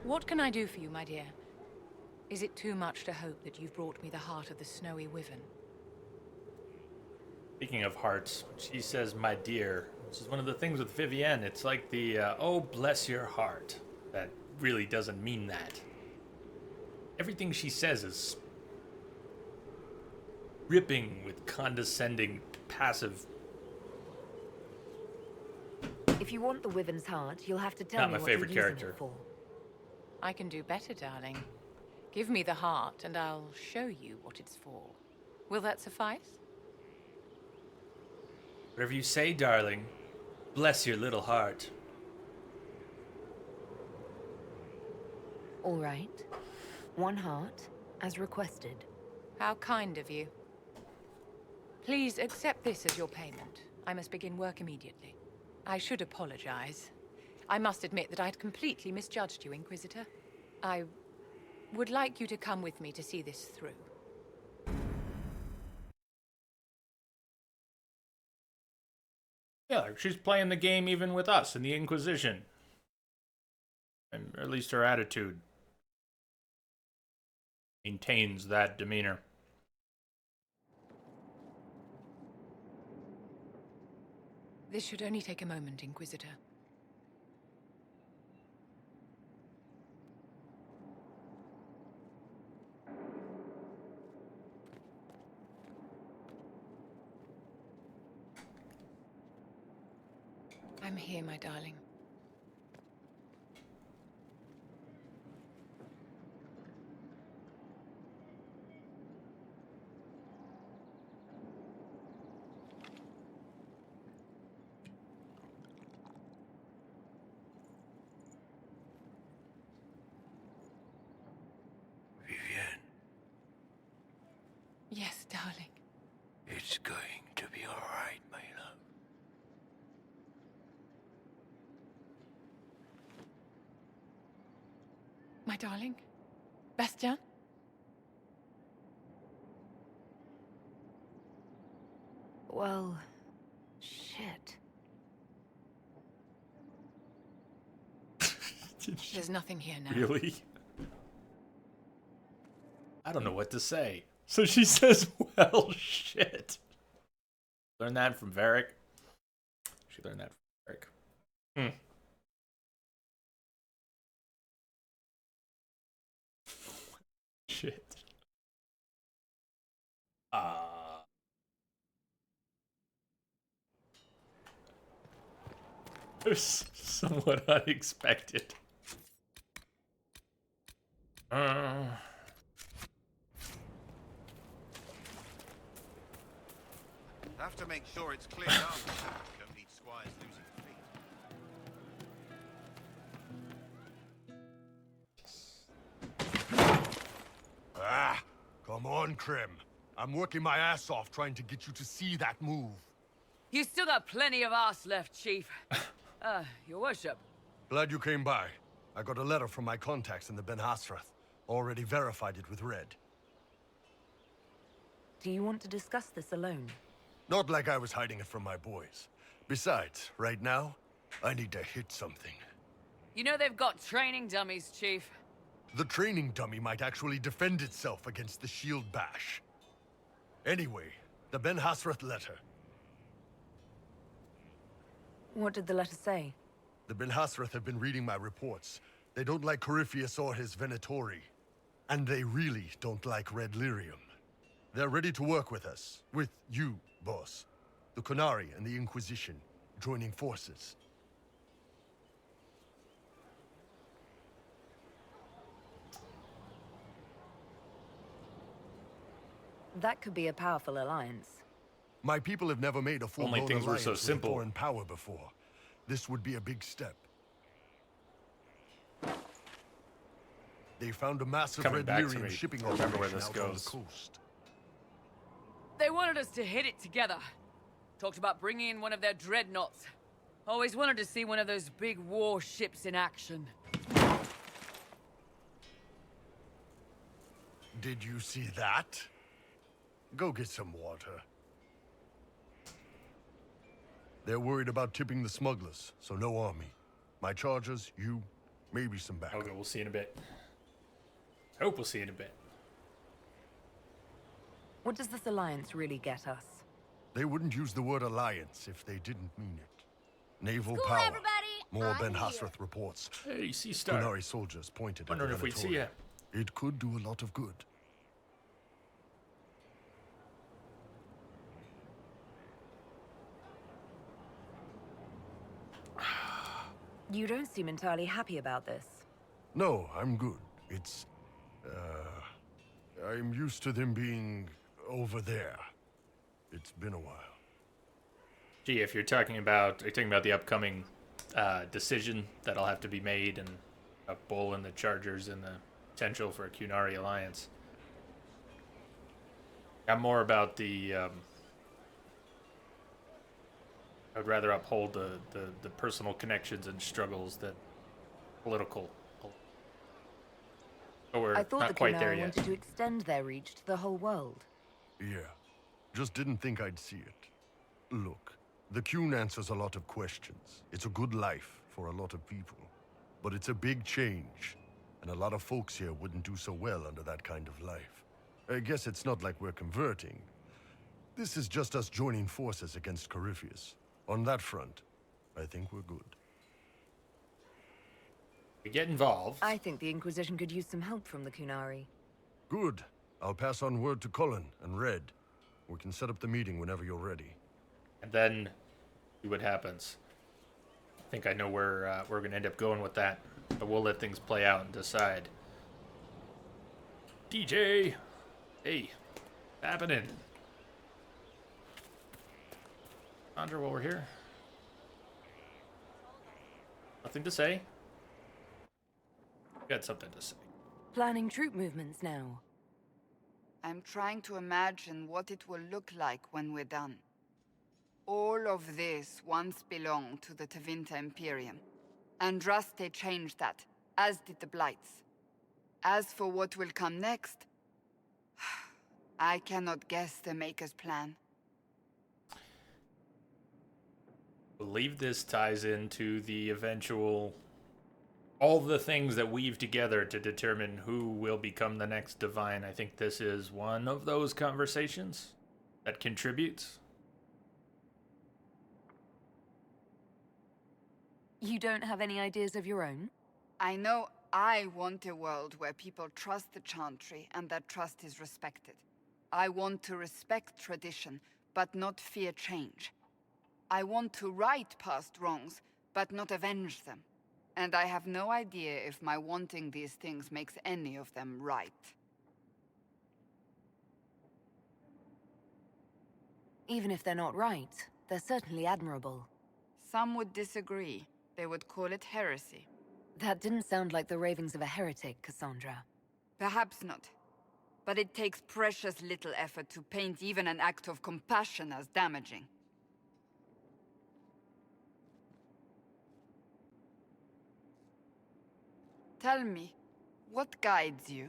Speaker 6: What can I do for you, my dear? Is it too much to hope that you've brought me the heart of the snowy wyvern?
Speaker 1: Speaking of hearts, she says, my dear. This is one of the things with Vivienne. It's like the, oh, bless your heart. That really doesn't mean that. Everything she says is ripping with condescending, passive...
Speaker 6: If you want the wyvern's heart, you'll have to tell
Speaker 1: Not
Speaker 6: me
Speaker 1: my
Speaker 6: what
Speaker 1: favorite
Speaker 6: you're using
Speaker 1: character.
Speaker 6: it for. I can do better, darling. Give me the heart, and I'll show you what it's for. Will that suffice?
Speaker 1: Whatever you say, darling. Bless your little heart.
Speaker 6: All right. 1 heart, as requested. How kind of you. Please accept this as your payment. I must begin work immediately. I should apologize. I must admit that I'd completely misjudged you, Inquisitor. I would like you to come with me to see this through.
Speaker 1: Yeah, she's playing the game even with us in the Inquisition. And at least her attitude maintains that demeanor.
Speaker 6: This should only take a moment, Inquisitor. I'm here, my darling.
Speaker 2: Vivienne,
Speaker 6: Yes, darling.
Speaker 2: it's going to be all right, my love.
Speaker 6: My darling? Bastien? Well, shit. There's nothing here now.
Speaker 1: Really? I don't know what to say. So she says, well, shit. Learned that from Varric. She learned that from Varric. Shit. It was somewhat unexpected.
Speaker 10: Have to make sure it's cleared up. Don't need squires losing feet.
Speaker 5: Ah, come on, Krim. I'm working my ass off trying to get you to see that move.
Speaker 7: You still got plenty of arse left, Chief. Your worship.
Speaker 5: Glad you came by. I got a letter from my contacts in the Ben Hasrath. Already verified it with Red.
Speaker 6: Do you want to discuss this alone?
Speaker 5: Not like I was hiding it from my boys. Besides, right now, I need to hit something.
Speaker 7: You know they've got training dummies, Chief.
Speaker 5: The training dummy might actually defend itself against the shield bash. Anyway, the Ben Hasrath letter.
Speaker 6: What did the letter say?
Speaker 5: The Ben Hasrath have been reading my reports. They don't like Corypheus or his Venatori. And they really don't like Red Lyrium. They're ready to work with us. With you, boss. The Qunari and the Inquisition, joining forces.
Speaker 6: That could be a powerful alliance.
Speaker 5: My people have never made a full-blown
Speaker 1: Only things were
Speaker 5: alliance
Speaker 1: so
Speaker 5: with a
Speaker 1: simple.
Speaker 5: foreign power before. This would be a big step. They found a massive
Speaker 1: Coming
Speaker 5: Red
Speaker 1: back to
Speaker 5: Lyrium
Speaker 1: me.
Speaker 5: shipping
Speaker 1: I remember where
Speaker 5: operation
Speaker 1: this
Speaker 5: out on the
Speaker 1: goes.
Speaker 5: coast.
Speaker 7: They wanted us to hit it together. Talked about bringing in one of their dreadnoughts. Always wanted to see one of those big warships in action.
Speaker 5: Did you see that? Go get some water. They're worried about tipping the smugglers, so no army. My chargers, you, maybe some backup.
Speaker 1: Okay, we'll see in a bit. Hope we'll see in a bit.
Speaker 6: What does this alliance really get us?
Speaker 5: They wouldn't use the word alliance if they didn't mean it. Naval
Speaker 3: School,
Speaker 5: power.
Speaker 3: everybody!
Speaker 5: More
Speaker 3: I'm
Speaker 5: Ben
Speaker 3: here.
Speaker 5: Hasrath reports.
Speaker 1: Hey, Sea Star.
Speaker 5: Qunari soldiers pointed at
Speaker 1: Wondering
Speaker 5: the
Speaker 1: if we'd see
Speaker 5: Venatori.
Speaker 1: ya.
Speaker 5: It could do a lot of good.
Speaker 6: You don't seem entirely happy about this.
Speaker 5: No, I'm good. It's... I'm used to them being over there. It's been a while.
Speaker 1: Gee, if you're talking about, are you talking about the upcoming decision that'll have to be made and a bull and the Chargers and the potential for a Qunari alliance? I'm more about the. I'd rather uphold the personal connections and struggles that political. But we're
Speaker 6: I thought
Speaker 1: not
Speaker 6: the
Speaker 1: quite there
Speaker 6: Qunari
Speaker 1: yet.
Speaker 6: wanted to extend their reach to the whole world.
Speaker 5: Yeah. Just didn't think I'd see it. Look, the Qun answers a lot of questions. It's a good life for a lot of people. But it's a big change. And a lot of folks here wouldn't do so well under that kind of life. I guess it's not like we're converting. This is just us joining forces against Corypheus. On that front, I think we're good.
Speaker 1: We get involved.
Speaker 6: I think the Inquisition could use some help from the Qunari.
Speaker 5: Good. I'll pass on word to Cullen and Red. We can set up the meeting whenever you're ready.
Speaker 1: And then see what happens. I think I know where we're going to end up going with that. But we'll let things play out and decide. DJ! Hey, happening? Andra, while we're here. Nothing to say? Got something to say.
Speaker 6: Planning troop movements now.
Speaker 12: I'm trying to imagine what it will look like when we're done. All of this once belonged to the Tevinter Imperium. Andraste changed that, as did the Blights. As for what will come next, I cannot guess the Maker's plan.
Speaker 1: I believe this ties into the eventual... all the things that weave together to determine who will become the next Divine. I think this is one of those conversations that contributes.
Speaker 6: You don't have any ideas of your own?
Speaker 12: I know I want a world where people trust the Chantry and that trust is respected. I want to respect tradition, but not fear change. I want to right past wrongs, but not avenge them. And I have no idea if my wanting these things makes any of them right.
Speaker 6: Even if they're not right, they're certainly admirable.
Speaker 12: Some would disagree. They would call it heresy.
Speaker 6: That didn't sound like the ravings of a heretic, Cassandra.
Speaker 12: Perhaps not. But it takes precious little effort to paint even an act of compassion as damaging. Tell me, what guides you?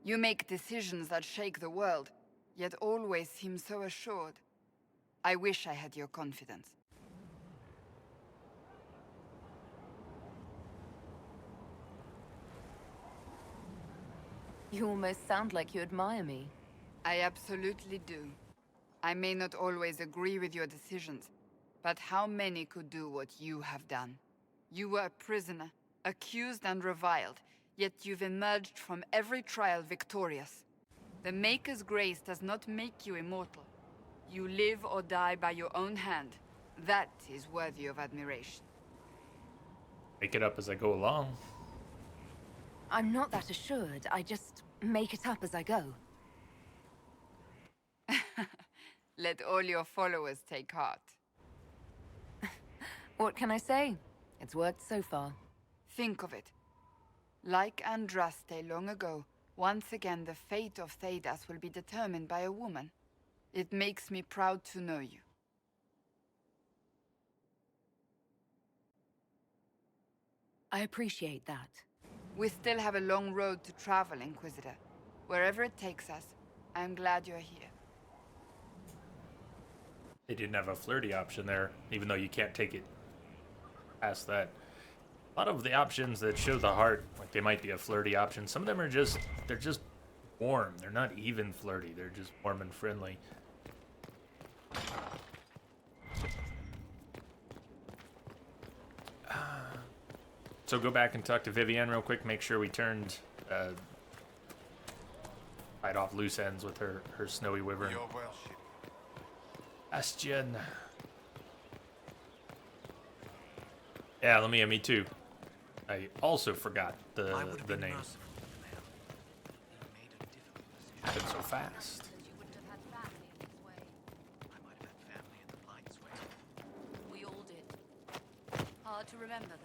Speaker 12: You make decisions that shake the world, yet always seem so assured. I wish I had your confidence.
Speaker 6: You almost sound like you admire me.
Speaker 12: I absolutely do. I may not always agree with your decisions, but how many could do what you have done? You were a prisoner, accused and reviled, yet you've emerged from every trial victorious. The Maker's grace does not make you immortal. You live or die by your own hand. That is worthy of admiration.
Speaker 1: Make it up as I go along.
Speaker 6: I'm not that assured. I just make it up as I go.
Speaker 12: Let all your followers take heart.
Speaker 6: What can I say? It's worked so far.
Speaker 12: Think of it. Like Andraste long ago, once again the fate of Thedas will be determined by a woman. It makes me proud to know you.
Speaker 6: I appreciate that.
Speaker 12: We still have a long road to travel, Inquisitor. Wherever it takes us, I'm glad you're here.
Speaker 1: They didn't have a flirty option there, even though you can't take it past that. A lot of the options that show the heart, like they might be a flirty option, some of them are just, they're just warm. They're not even flirty. They're just warm and friendly. So go back and talk to Vivienne real quick. Make sure we tied off loose ends with her snowy wyvern. Bastion. Yeah, me too. I also forgot the name. Happened so fast.
Speaker 3: We all did. Hard to remember that.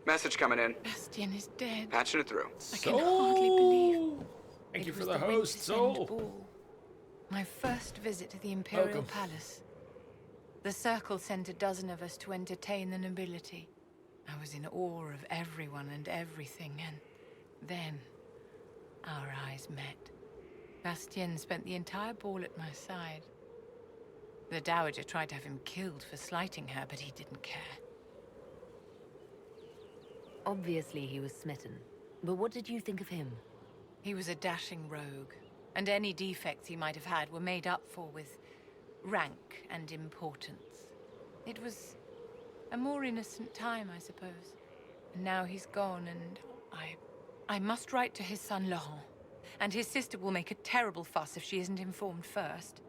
Speaker 13: Message coming in.
Speaker 6: Bastion is dead.
Speaker 13: Patching it through.
Speaker 6: I can hardly believe.
Speaker 1: Thank you
Speaker 6: It
Speaker 1: for
Speaker 6: was
Speaker 1: the host,
Speaker 6: Winter's End
Speaker 1: Soul.
Speaker 6: Ball. My first visit to the Imperial
Speaker 1: Welcome.
Speaker 6: Palace. The Circle sent a dozen of us to entertain the nobility. I was in awe of everyone and everything, and then our eyes met. Bastien spent the entire ball at my side. The Dowager tried to have him killed for slighting her, but he didn't care. Obviously he was smitten. But what did you think of him? He was a dashing rogue, and any defects he might have had were made up for with rank and importance. It was a more innocent time, I suppose. And now he's gone, and I must write to his son Laurent. And his sister will make a terrible fuss if she isn't informed first.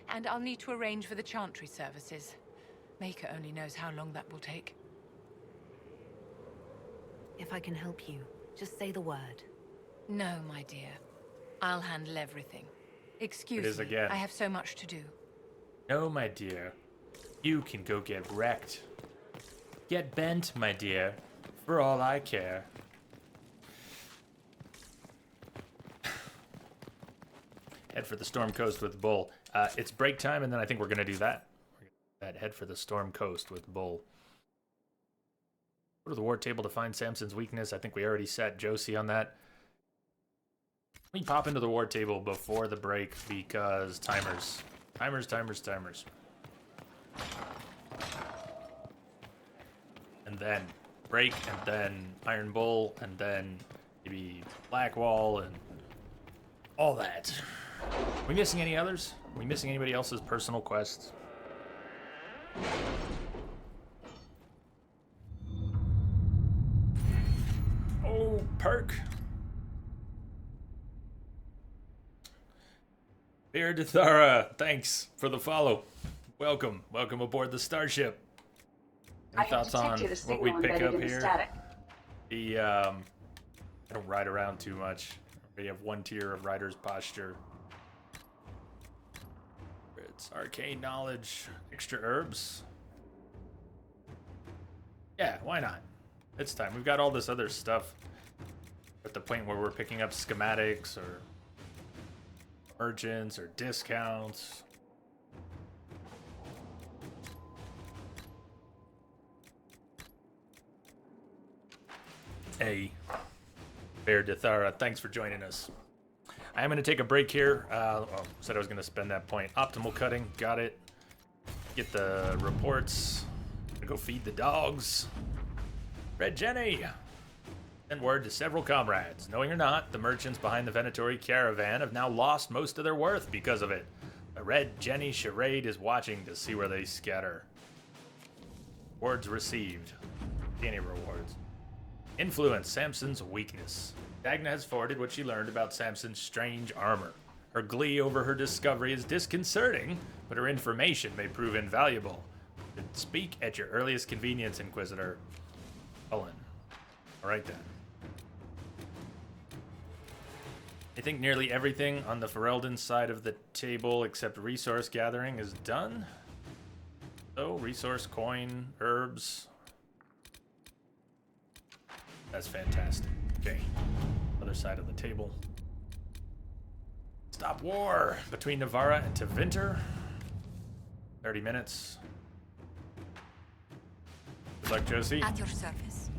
Speaker 6: And I'll need to arrange for the chantry services. Maker only knows how long that will take. If I can help you, just say the word. No, my dear. I'll handle everything. Excuse me,
Speaker 1: again.
Speaker 6: I have so much to do.
Speaker 1: No, my dear. You can go get wrecked. Get bent, my dear. For all I care. Head for the Storm Coast with Bull. It's break time, and then I think we're going to do that. Head for the Storm Coast with Bull. Go to the war table to find Samson's weakness. I think we already set Josie on that. We pop into the war table before the break because timers. Timers. And then break, and then Iron Bull, and then maybe Blackwall, and all that. Are we missing any others? Are we missing anybody else's personal quests? Oh, perk. Beardithara, thanks for the follow. Welcome aboard the starship. Any thoughts on what we pick up here? I don't ride around too much. We have 1 tier of Rider's Posture. It's arcane knowledge, extra herbs. Yeah, why not? It's time. We've got all this other stuff at the point where we're picking up schematics or merchants or discounts. Hey, Bear Dithara, thanks for joining us. I am going to take a break here. Said I was going to spend that point. Optimal cutting, got it. Get the reports. Gonna go feed the dogs. Red Jenny! Send word to several comrades. Knowing or not, the merchants behind the Venatori caravan have now lost most of their worth because of it. The Red Jenny charade is watching to see where they scatter. Rewards received. Any rewards. Influence, Samson's weakness. Dagna has forwarded what she learned about Samson's strange armor. Her glee over her discovery is disconcerting, but her information may prove invaluable. Speak at your earliest convenience, Inquisitor. Cullen. Alright then. I think nearly everything on the Ferelden side of the table except resource gathering is done. So, resource, coin, herbs. That's fantastic. Okay. Other side of the table. Stop war between Navarra and Tevinter. 30 minutes. Good luck, Josie.
Speaker 3: At your service.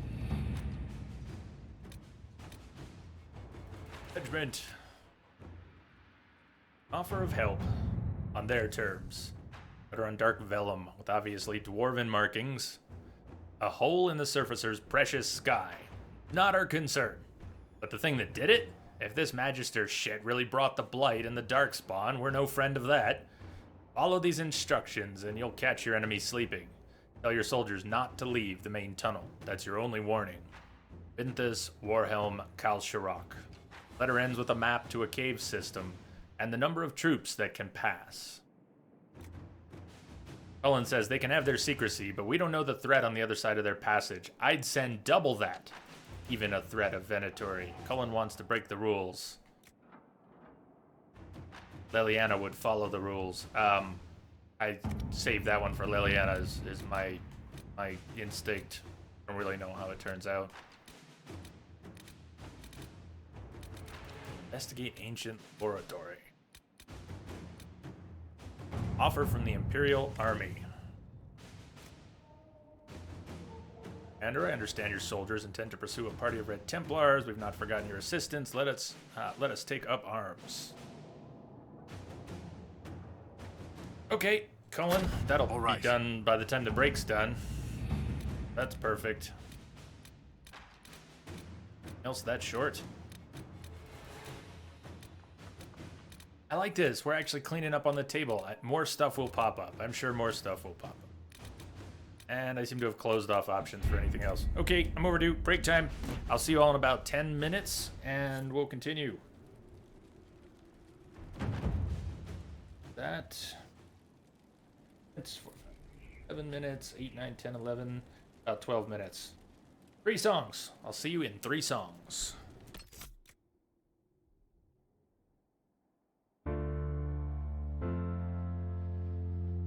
Speaker 1: Judgment. Offer of help on their terms. That are on dark vellum with obviously dwarven markings. A hole in the surfacer's precious sky. Not our concern. But the thing that did it? If this Magister shit really brought the Blight and the Darkspawn, we're no friend of that. Follow these instructions and you'll catch your enemy sleeping. Tell your soldiers not to leave the main tunnel. That's your only warning. Vinthus, Warhelm, Kalsharok. Letter ends with a map to a cave system and the number of troops that can pass. Cullen says they can have their secrecy, but we don't know the threat on the other side of their passage. I'd send double that. Even a threat of Venatori. Cullen wants to break the rules. Liliana would follow the rules. I saved that one for Liliana is my instinct. I don't really know how it turns out. Investigate ancient laboratory. Offer from the Imperial Army. Commander, I understand your soldiers intend to pursue a party of Red Templars. We've not forgotten your assistance. Let us take up arms. Okay, Cullen, that'll be done by the time the break's done. That's perfect. Else that short. I like this. We're actually cleaning up on the table. More stuff will pop up. I'm sure more stuff will pop up. And I seem to have closed off options for anything else. Okay, I'm overdue. Break time. I'll see you all in about 10 minutes, and we'll continue. It's 7 minutes, 8, 9, 10, 11, about 12 minutes. 3 songs. I'll see you in 3 songs.